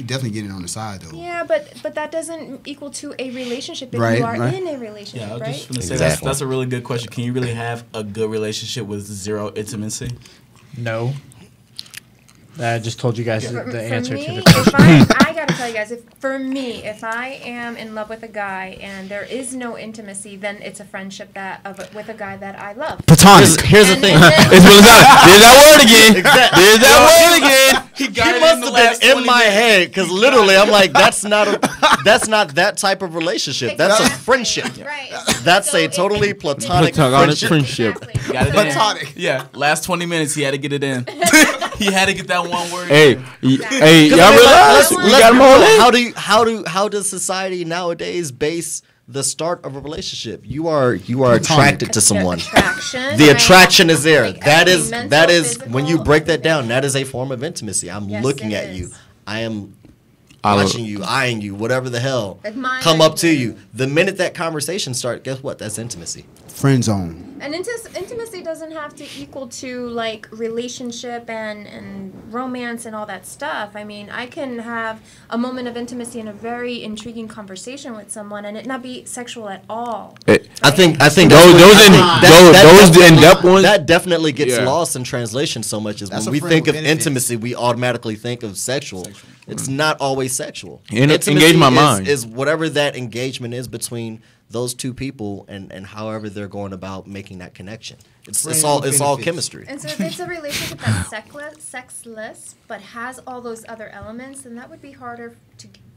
definitely getting on the side though. Yeah, but that doesn't equal to a relationship if you are in a relationship, yeah, I was right? just gonna say that's a really good question. Can you really have a good relationship with zero intimacy? No. I just told you guys the answer me, to the question. I gotta tell you guys, if I am in love with a guy and there is no intimacy, then it's a friendship with a guy that I love. Platonic. Here's the thing. There's that word again. Exactly. There's that word again. He must have been in my head, because literally I'm like, that's not that type of relationship. That's a friendship. Right. That's a totally platonic friendship. Exactly. Got it Platonic. in. Yeah. Last 20 minutes, he had to get it in. He had to get that one word. Hey, Exactly. y'all realize we got them all in? How does society nowadays base the start of a relationship? You are attracted to someone. The attraction is there. Like, that is physical, when you break that down, that is a form of intimacy. I'm looking at you. I am watching you, eyeing you, whatever the hell. Come up to you. The minute that conversation starts, guess what? That's intimacy. Friend zone. And intimacy doesn't have to equal to, like, relationship and romance and all that stuff. I mean, I can have a moment of intimacy and a very intriguing conversation with someone and it not be sexual at all. I think those in-depth ones, that definitely gets lost in translation so much. Is when we think of intimacy, we automatically think of sexual. It's not always sexual. Engage my mind is whatever that engagement is between those two people and however they're going about making that connection. It's Friends all with it's all benefits. chemistry. And so if it's a relationship that's sexless, but has all those other elements, then that would be harder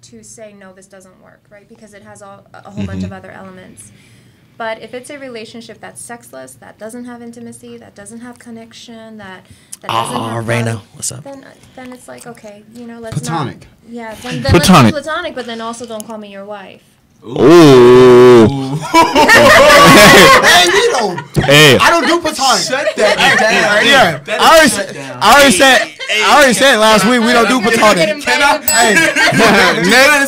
to say, no, this doesn't work, right? Because it has a whole bunch of other elements. But if it's a relationship that's sexless, that doesn't have intimacy, that doesn't have connection, that doesn't have Raina, love, what's up? Then it's like, okay, let's Platonic. not. Yeah, then Platonic. let's be platonic, but then also don't call me your wife. Ooh. Hey, you know, Hey. I don't do platonic. Shut that down. Yeah, That I is already, shut down. I already said last week we don't do platonic. Can I? Hey,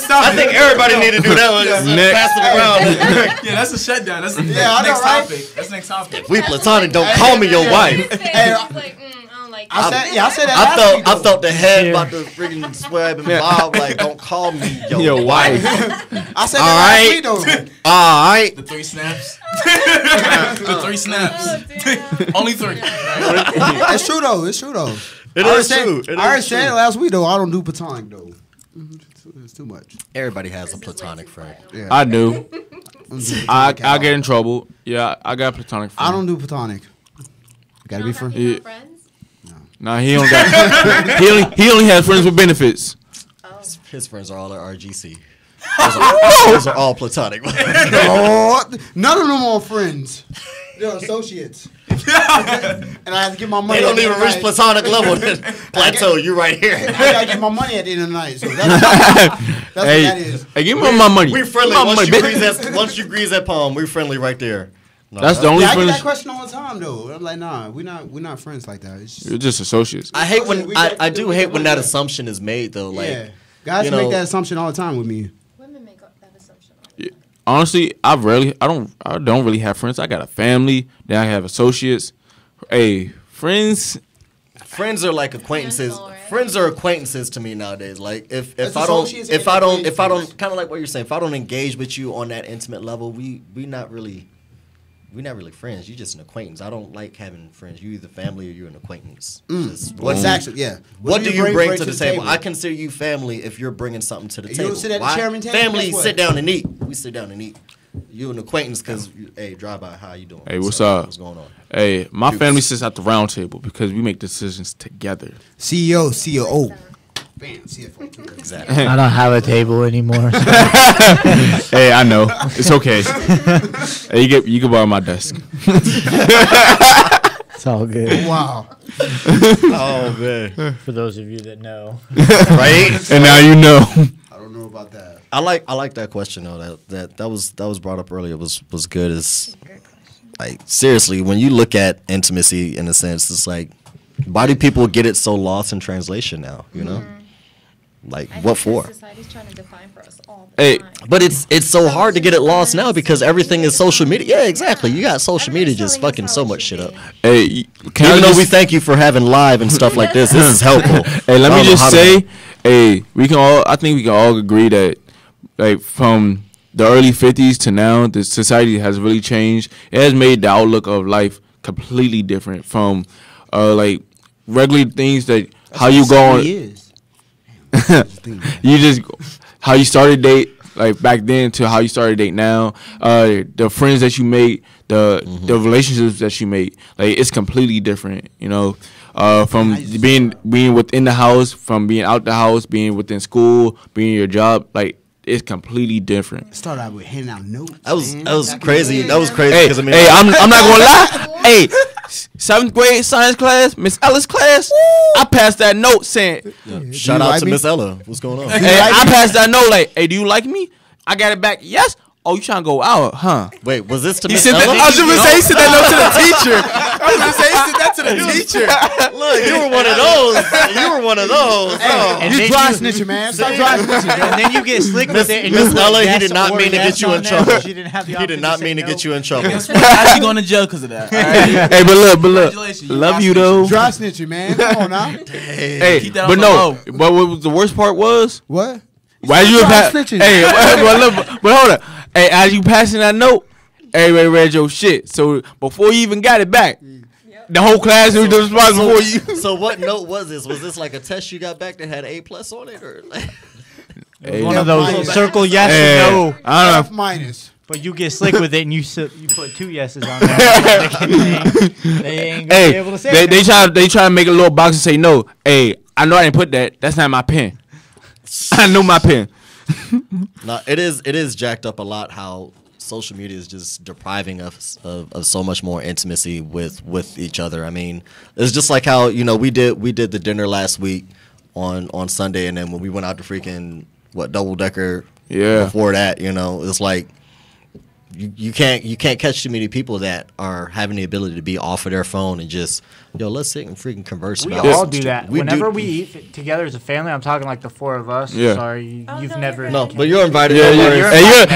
I think everybody need to do that one. Just pass it around. Yeah, that's a shutdown. That's the Yeah, I know, next right? topic. That's the next topic. We platonic. Don't call me your wife. Hey, It's like, I don't like I that. said that last week. I felt the head about to freaking swab and bob. Like, don't call me your wife. I said that last week though. All right. The 3 snaps. The 3 snaps. Only 3. It's true though. It's true though. It I is true. already I already said it last week though. I don't do platonic though. It's too much. Everybody has a platonic friend. Yeah. I do. I get in trouble. Yeah, I got platonic friends. I don't do platonic. Gotta be friends. Yeah. Friends? Nah, he don't got. he only has friends with benefits. His friends are all at RGC. Those are all platonic. Oh, none of them are friends. They're associates. And I have to get my money. They don't at the even end of reach the night. platonic level. Plateau, you right here. I gotta get my money at the end of the night. So that's what that is. Hey, give me my money. We friendly. Give me my money, Once you grease that palm, we friendly right there. No, That's the only Yeah, I get friends. that question all the time though. I'm like, nah, we're not friends like that. It's just, You're just associates. I hate when We I got- do we hate got when money that back. assumption is made though. Like, yeah, guys you make know- that assumption all the time with me. Women make that assumption. Honestly, I don't really have friends. I got a family. Then I have associates. Hey, friends. friends are like acquaintances. Handful, right? Friends are acquaintances to me nowadays. Like if That's I don't associates if and I don't acquaintances. kind of like what you're saying. If I don't engage with you on that intimate level, we're not really friends. You're just an acquaintance. I don't like having friends. You're either family or you're an acquaintance. Just What's actually What do you bring to the table? I consider you family if you're bringing something to the You table. don't sit at the Why? chairman table? Family Guess what? sit down and eat. We sit down and eat. You an acquaintance because hey, drive by. How you doing? Hey, what's up? What's going on? Hey, my Dudes. family sits at the round table because we make decisions together. CEO, COO. Bam, CFO. Exactly. I don't have a table anymore. Hey, I know. It's okay. Hey, you can borrow my desk. It's all good. Wow. Oh man. For those of you that know. Right? And now you know. I don't know about that. I like that question though. That was brought up earlier. Was good. Is like seriously when you look at intimacy in a sense, it's like why do people get it so lost in translation now? You know, like what for? Society's trying to define for us all the Hey, time. But it's so hard to get it lost now because everything is social media. Yeah, exactly. You got social media Everybody's just telling fucking us so how it much should shit up. be. hey, can Even I though we just, thank you for having live and stuff like this is helpful. hey, let I me don't know just how to- say, hey, I think we can all agree that, like, from the early 50s to now, the society has really changed. It has made the outlook of life completely different from, like, regular things that how you go on. You just how you started date like back then to how you started date now. The friends that you make, the relationships that you make, like it's completely different. You know, from being within the house, from being out the house, being within school, being in your job, like it's completely different. Start out with handing out notes. That was crazy. That was crazy Hey, because I mean, hey, I'm not gonna lie. Hey, 7th grade science class, Miss Ella's class, I passed that note saying, shout you out like to me? Miss Ella. What's going on? hey, I passed that note like, hey, do you like me? I got it back. Yes. Oh, you trying to go out, huh? Wait, was this to He Miss said that. Ella? I was just gonna say he said that note to the teacher. I was gonna say he said that to the teacher. Look, you were one of those. You were one of those. Oh. And You then dry you- snitching, man. Stop dry snitching. And then you get slick with it. And Miss you put Ella, he yes did not or mean to yes get you on in there, trouble. but you didn't have the He did option not to say mean to no. get you in trouble. How's he going to jail because of that? All right? Hey, but look, Congratulations, you love lost you it. though. Dry snitching, man. Come on now. Hey, Keep that but on no, the but what was the worst part was? What? Why you Dry pass? snitching. Hey, but hold on. Hey, as you passing that note, everybody read your shit. So before you even got it back, the whole class was responsible for you. So what note was this? Was this like a test you got back that had A+ on it, or like? Hey, One of minus. those circle yes hey, or no. I don't F minus. But you get slick with it and you put 2 yeses on there. They ain't gonna be able to say that. They try to make a little box and say no. Hey, I know I didn't put that. That's not my pen. I know my pen. No, it is jacked up a lot how social media is just depriving us of so much more intimacy with each other. I mean, it's just like how, you know, we did the dinner last week on Sunday, and then when we went out to freaking double decker before that, you know, it's like you can't catch too many people that are having the ability to be off of their phone and just, yo, let's sit and freaking converse. We about all it. do that. Whenever we eat together as a family, I'm talking like the 4 of us. Yeah. Sorry, you've never. No, but you're invited.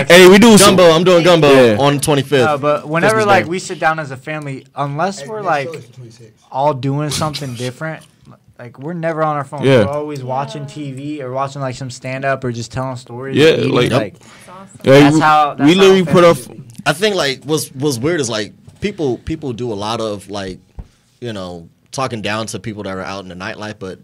Hey, we do gumbo. I'm doing gumbo on the 25th. No, but whenever Christmas like Day. we sit down as a family, unless we're like all doing something different, like we're never on our phone. Yeah. We're always watching TV or watching like some stand up or just telling stories. Yeah, and eating, like- that's how we literally put up. I think like what's weird is like people do a lot of like, you know, talking down to people that are out in the nightlife, but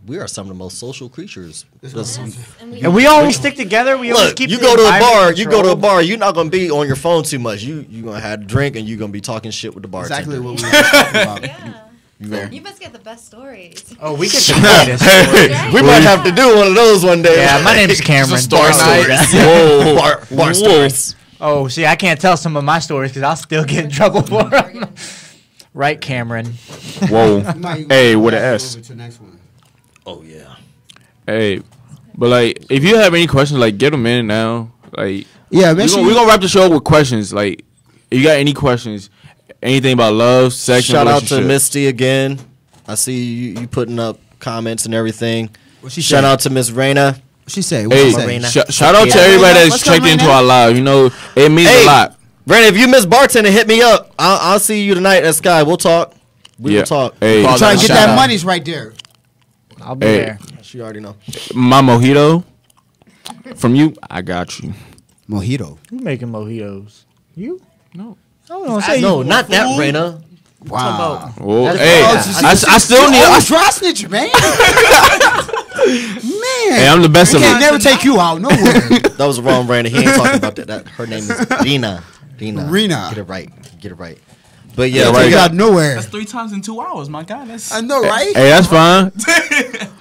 we are some of the most social creatures. And we always stick together. We always Look, keep you the go to a environment bar. You go to a controlled. bar. You're not gonna be on your phone too much. You gonna have a drink and you're gonna be talking shit with the bartender. Exactly what we were talking about. Yeah. You must get the best stories. Oh, we get the greatest stories. We might have to do one of those one day. Yeah, my name's Cameron. Story stories. Whoa, bar stories. Oh, see, I can't tell some of my stories because I'll still get in trouble for them. Right, Cameron? Whoa. Hey, with an S. To the next one. Oh yeah. Hey, but like, if you have any questions, like, get them in now. Like, Yeah, we're gonna wrap the show up with questions. Like, if you got any questions, anything about love, sex, Shout and out to relationship. Misty again. I see you putting up comments and everything. What she Shout say? out to Miss Raina. What she say? What Hey, she say? Marina. shout out to everybody that's What's up, checked into Raina? our live. You know, it means a lot. Raina, if you miss bartending, hit me up. I'll see you tonight at Sky. We'll talk. We will talk. Hey, I'm trying to get shout that out. money's right there. I'll be Hey. there. She already know. My mojito from you, I got you. Mojito. You making mojitos? You? No. I don't say No, you. not that, Raina. Wow. Well, That's hey, gross. I still need. Oh, dry snitch, man. Man. Hey, I'm the best I of can't it. never take you out nowhere. That was wrong, Raina. He ain't talking about that. Her name is Rena. Rena. Get it right. Get it right. But yeah, Yeah, we right. You got got nowhere. That's 3 times in 2 hours, my God. That's I know, right? Hey, that's fine.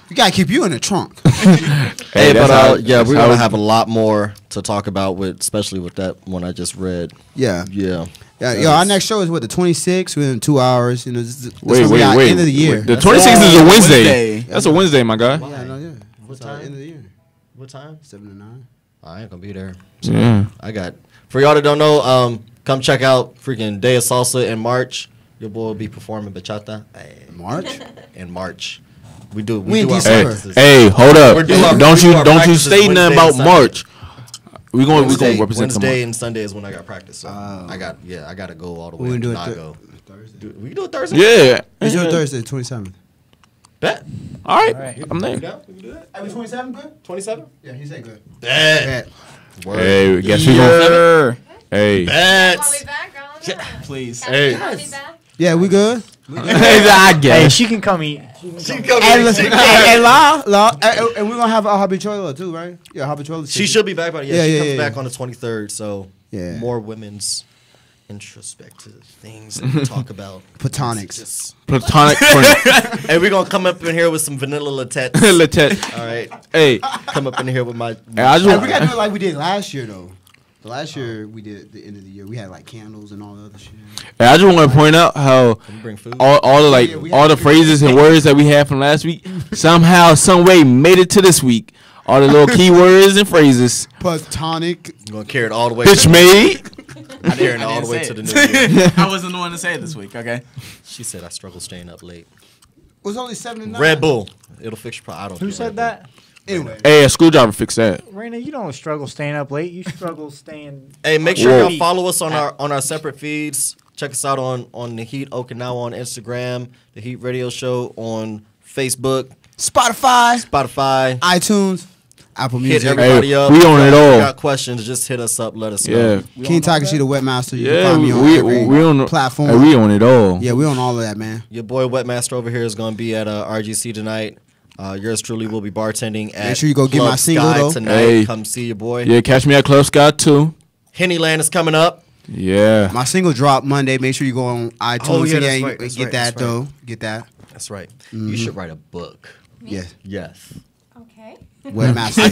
You gotta keep you in the trunk. Hey, that's but how- yeah, that's we're how gonna it- have a lot more to talk about with, especially with that one I just read. Yeah. Yeah. Yeah, yo, our next show is what, the 26th, within 2 hours. You know, this is Wait. End of the year. The 26th is a Wednesday. Wednesday. That's a Wednesday, my guy. Yeah, I know, yeah. What It's time? end of the year. What time? 7 to 9. I ain't gonna be there. Yeah. I got, for y'all that don't know, come check out freaking Day of Salsa in March. Your boy will be performing bachata March? in March. We do We in our December. practices. Hey, hold up! We're doing our- Don't we do you our don't you practices say nothing Wednesday about and Sunday. March. We gonna Wednesday, represent some. Wednesday and Sunday is when I got practice. So I gotta go all the way. We to do it not Thur- go. Thursday. We can do it Thursday. Yeah. Let's do it Thursday, 27th. Bet. All right. Right. I'm there. We can do that. Hey, 27 good? 27. Yeah, he said good. Bet. Word. Hey, guess we gonna. Hey. Bet. Call me back, girl. please. Hey. Call me back. Yeah, we good? I Hey, guess. she can come eat. Hey, listen, hey, La, and we're gonna have a habichuela too, right? Yeah, habichuela. She should be back by Yeah, she yeah, comes yeah, back yeah. on the 23rd. So Yeah. more women's introspective things that we talk about. Platonics. Just- Platonic friend. Hey, we're gonna come up in here with some vanilla latex. Latet. All right. Hey. Come up in here with my. Hey, I just Hey, want- we gotta do it like we did last year though. Last year we did the end of the year. We had like candles and all the other shit. Hey, I just want to point out how Can we bring food? all the like Yeah, we all the have- phrases and words that we had from last week somehow, some way made it to this week. All the little keywords and phrases. Platonic. I'm gonna carry it all the way. Bitch made. I'm carrying it all I the way didn't to say the new year. I wasn't the one to say it this week, okay? She said I struggle staying up late. It was only 7 to 9. Red Bull. It'll fix your problem. I don't. Who do said Red Bull. that? Anyway. Hey, a screwdriver fixed that. Raina, you don't struggle staying up late. You struggle staying. Hey, make sure Whoa. y'all follow us on our separate feeds. Check us out on the Heat Okinawa on Instagram, the Heat Radio Show on Facebook, Spotify, iTunes, Apple Hit Music. everybody Hey, up. we on it all. Got questions? Just hit us up. Let us Yeah. know. King Takashi, the Webmaster. You can Yeah, find me on we every on the platform. Hey, we on it all. Yeah, we on all of that, man. Your boy Wetmaster over here is going to be at RGC tonight. Yours truly will be bartending at Make sure you go get Club my single, Sky though. tonight. Hey. Come see your boy. Yeah, catch me at Club Scott too. Hennyland is coming up. Yeah. My single dropped Monday. Make sure you go on iTunes that's right, get that though. Get that. That's right. You should write a book. Yes. Yes. Okay. Webmaster.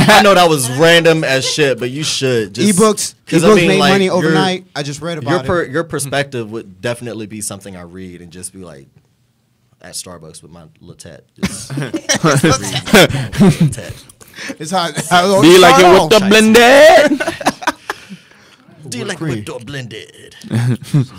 I know that was random as shit, but you should just Ebooks. 'cause Ebooks make money overnight. I just read about it. Your perspective would definitely be something I read and just be like at Starbucks with my latte. It's hot. Do you like it with the blended? Do you like it with blended?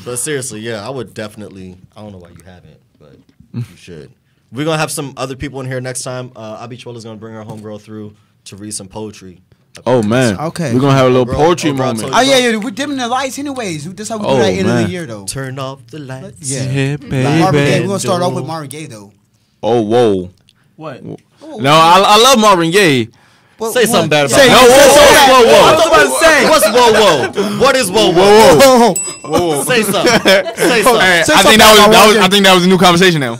But seriously, yeah, I would definitely. I don't know why you haven't, but you should. We're gonna have some other people in here next time. Abichuela's gonna bring her homegirl through to read some poetry. Oh man. Okay. We're gonna have a little poetry moment. Oh yeah, we're dimming the lights anyways. That's how we do that end of the year though. Turn off the lights. Yeah, baby. Marvin Gaye. We're gonna start off with Marvin Gaye though. Oh whoa. What? No, I love Marvin Gaye. Say something bad about Say, it. no, Whoa. I was about to say. What's whoa? What is whoa? Whoa. Say something. Say something. Hey, Say I think that was a new conversation now.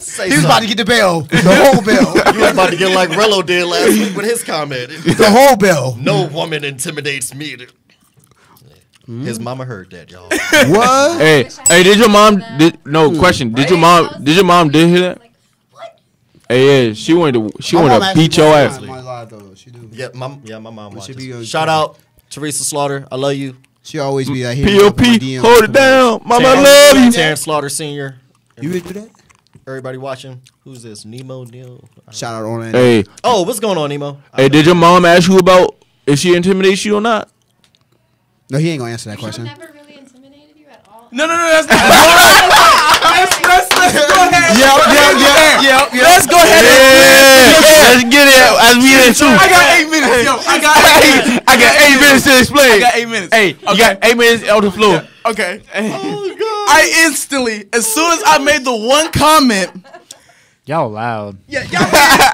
Say He was about to get the bell, the whole bell, You was about to get like Rello did last week with his comment. the whole bell. No woman intimidates me. His mama heard that, y'all. What? Hey, did your mom question. Did your mom hear that? Hey, yeah, she wanted to beat your ass. Yeah, my mom watches. be Shout out Teresa Slaughter. I love you. She always be like, POP, hold it down. Mama, I love you. Terrence Slaughter Sr. You would do that? Everybody watching? Who's this? Neil? Shout out on that. Hey, Oh, what's going on, Nemo? hey, did your mom ask you about if she intimidates you or not? No, he ain't gonna answer that question. Never really intimidated you at all. No, that's not. let's go ahead. Yep. Let's go ahead. Let's get it as we in too. I got 8 minutes. Yo, I got 8 minutes. I got 8 minutes to explain. I got 8 minutes. Hey, you got 8 minutes on the floor. Okay. I instantly, as soon as I made the one comment, Y'all loud. y'all made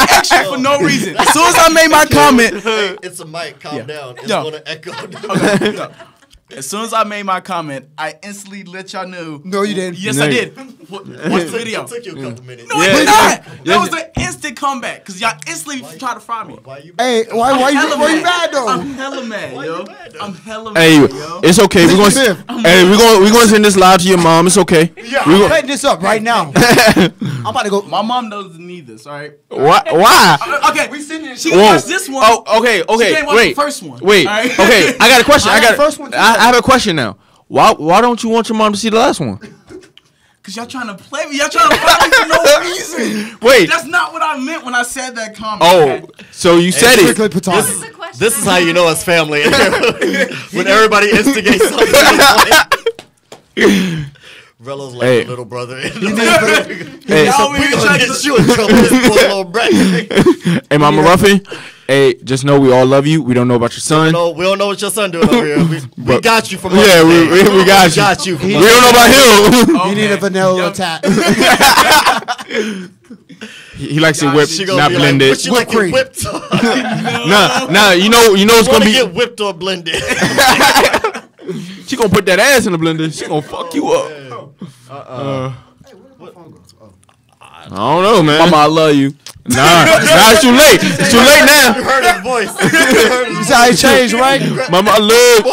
extra for no reason. As soon as I made my comment, Hey, it's a mic. Calm down. It's Yo. going to echo. as soon as I made my comment, I instantly let y'all know. No, you didn't. Yes, No, I you- did. Watch the video. It took you a couple minutes. No, it did not. That was an instant comeback because y'all instantly tried to fry me. Why you Hey, why you mad though? I'm hella mad, yo. I'm hella mad, Hey, yo. it's okay. We're gonna send this live to your mom. It's okay. I'm setting this up right now. I'm about to go. My mom doesn't need this, all right? Why? Okay, she can watch this one. Oh, okay. She can't watch Wait. the first one. Wait. all right? Okay. I got a question. I got the first one too. I have a question now. Why don't you want your mom to see the last one? Because y'all trying to play me. Y'all trying to fight me for no reason. Wait. That's not what I meant when I said that comment. Oh, so you said it. Strictly platonic. This is how you know it's family. When everybody instigates something. Rello's like Hey. a little brother. Hey, Y'all over here trying Get to... you in trouble, this poor little brat. hey, Mama Ruffin. Hey, just know we all love you. We don't know about your son. No, we don't know what your son doing over here. We got you from Yeah, we got you. got you. We don't know about him. You need a vanilla attack. He likes it whipped, She gonna not be blended. Like, what you like cream. it whipped? Nah. You know it's Want gonna to be. get whipped or blended? She gonna put that ass in the blender. She gonna fuck you up. I don't know, man. Mama, I love you. Nah, it's too late. It's too late now. You heard his voice. That's how it changed, right? Mama, I love.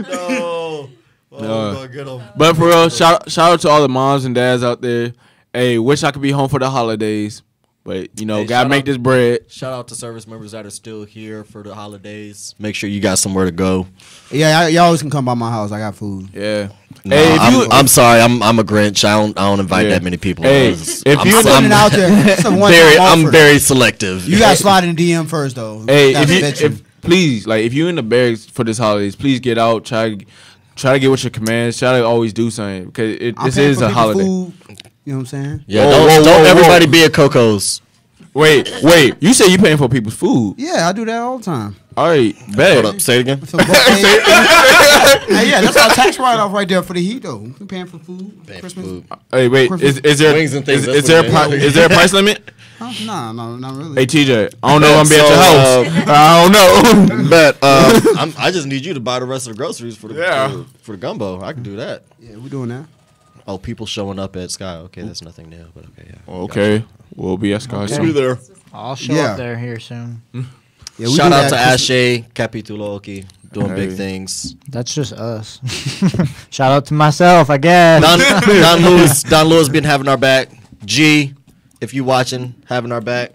No. Oh, I'm gonna get him. But for real, shout out to all the moms and dads out there. Hey, wish I could be home for the holidays, but Hey, gotta shout make out- this bread. Shout out to service members that are still here for the holidays. Make sure you got somewhere to go. Yeah, y'all always can come by my house. I got food. Yeah. No, Hey, I'm sorry. I'm a Grinch. I don't invite Yeah. that many people. Hey, I'm, if I'm, you- I'm putting it out there. It's a one-time I'm offer. very selective. You got to slide in the DM first, though. Hey, Gotta vet you. please, like, if you in the barracks for this holidays, please get out. Try to get with your commands. Try to always do something because I'm this paying is for a people's holiday. food. You know what I'm saying? Yeah, Whoa, don't whoa, everybody whoa. be at Coco's. Wait. You say you paying for people's food? Yeah, I do that all the time. All right, bet. Hold up, say it again. So, hey, yeah, that's our tax write-off right there for the heat, though. We're paying for food. Christmas. Food. Hey, wait. Is there Wings and things, is that's there what it is. is there a price limit? Huh? No, not really. Hey, TJ, I don't know if I'm be at So, your house. I don't know. But I just need you to buy the rest of the groceries for the for the gumbo. I can do that. Yeah, we're doing that. Oh, people showing up at Sky. Okay, that's nothing new. But okay, yeah. Okay, we'll be at Sky soon. there. I'll show Yeah. up there here soon. Yeah, Yeah, we Shout do out to that. Ashe, Capituloki, doing big things. That's just us. Shout out to myself, I guess. Don Lewis been having our back. G, if you watching, having our back.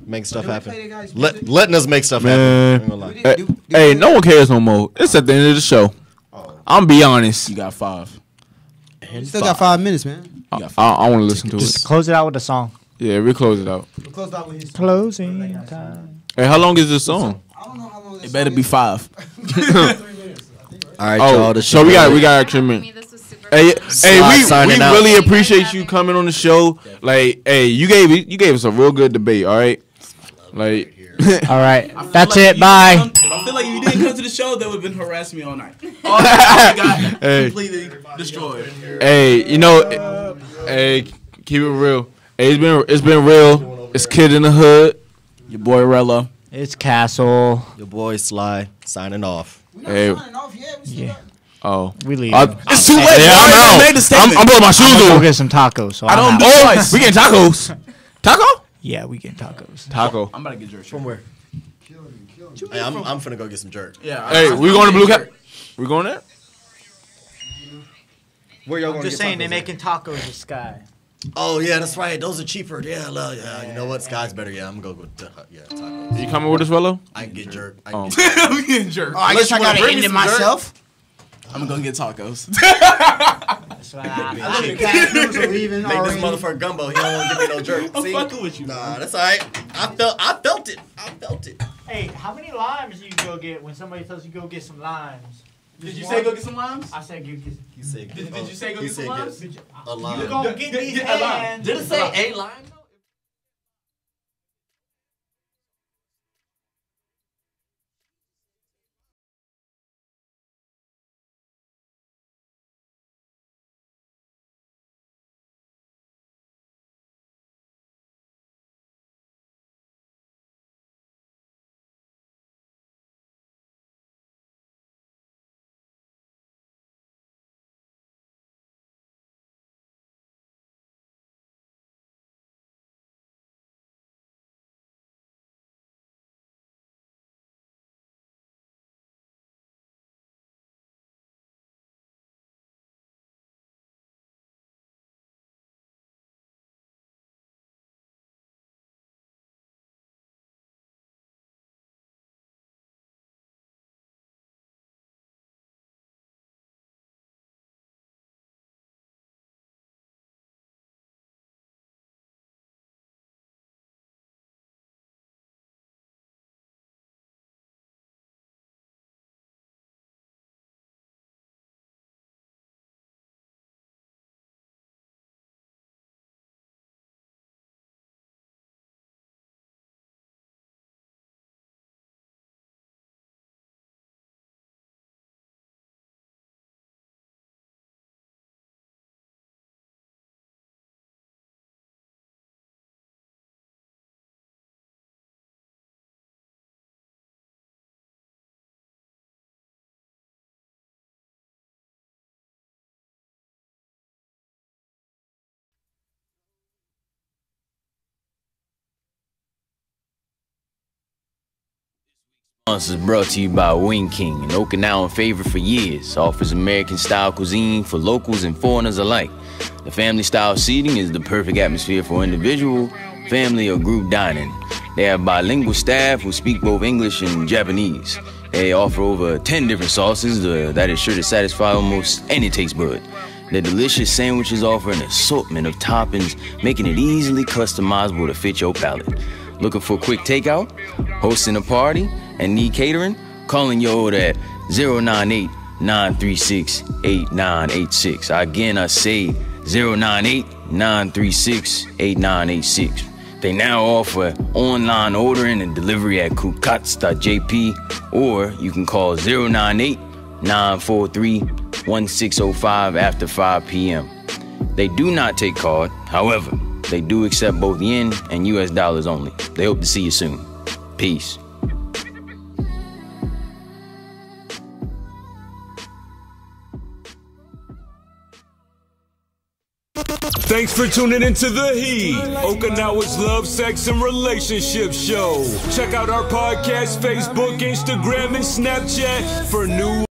Make stuff happen. Letting us make stuff happen. Hey, no one cares no more. It's at the end of the show. I'm gonna be honest. You got 5. You still got 5 minutes, man. I want to listen to Just it. close it out with a song. Yeah, we close it out. We'll close out with his Closing time. Hey, how long is this song? I don't know how long It better be 5. All right, y'all. So we got extra minutes. Hey, we really appreciate you coming on the show. Like, hey, you gave us a real good debate. All right, like. All right, that's it. Bye. I feel like if you didn't come to the show, they would have been harassing me all night. All that got completely destroyed. Hey, you know, hey, keep it real. Hey, it's been real. It's Kid in the Hood. Your boy Rella. It's Castle. Your boy Sly signing off. Hey. Yeah. Oh, we leave. It's too late. Yeah, I'm out. I'm putting my shoes Go on. get some tacos. So I don't do Oh, twice. we getting tacos. Taco? Yeah, we get tacos. Taco. I'm about to get jerk. From where? Hey, I'm finna go get some jerk. Yeah. Hey, we going to Blue Cat? We going there? Where y'all going? Just saying, they're making tacos at Sky. Oh yeah, that's right. Those are cheaper. Yeah, yeah. You know what? Sky's better. Yeah, I'm gonna go with tacos. You coming with us, fellow? I can get jerk. I'm getting jerk. Oh, I guess I gotta end it myself. I'm gonna get tacos. That's why Make this motherfucker gumbo. He don't want to give me no jerk. I'm See? fucking with you. Nah, that's all right. I felt it. Hey, how many limes do you go get when somebody tells you go get some limes? Did you say go get some limes? I said go get. You said, Did you say go get some limes? a lime. You gonna get these hands? Did it say 8 limes? This is brought to you by Wing King, an Okinawan favorite for years. Offers American-style cuisine for locals and foreigners alike. The family-style seating is the perfect atmosphere for individual, family, or group dining. They have bilingual staff who speak both English and Japanese. They offer over 10 different sauces that is sure to satisfy almost any taste bud. Their delicious sandwiches offer an assortment of toppings, making it easily customizable to fit your palate. Looking for quick takeout? Hosting a party? And need catering? Calling your order at 098-936-8986. Again, I say 098-936-8986. They now offer online ordering and delivery at kukats.jp, or you can call 098-943-1605 after 5 p.m. They do not take card, however, they do accept both yen and US dollars only. They hope to see you soon. Peace. Thanks for tuning into The Heat, Okinawa's love, sex, and relationship show. Check out our podcast, Facebook, Instagram, and Snapchat for new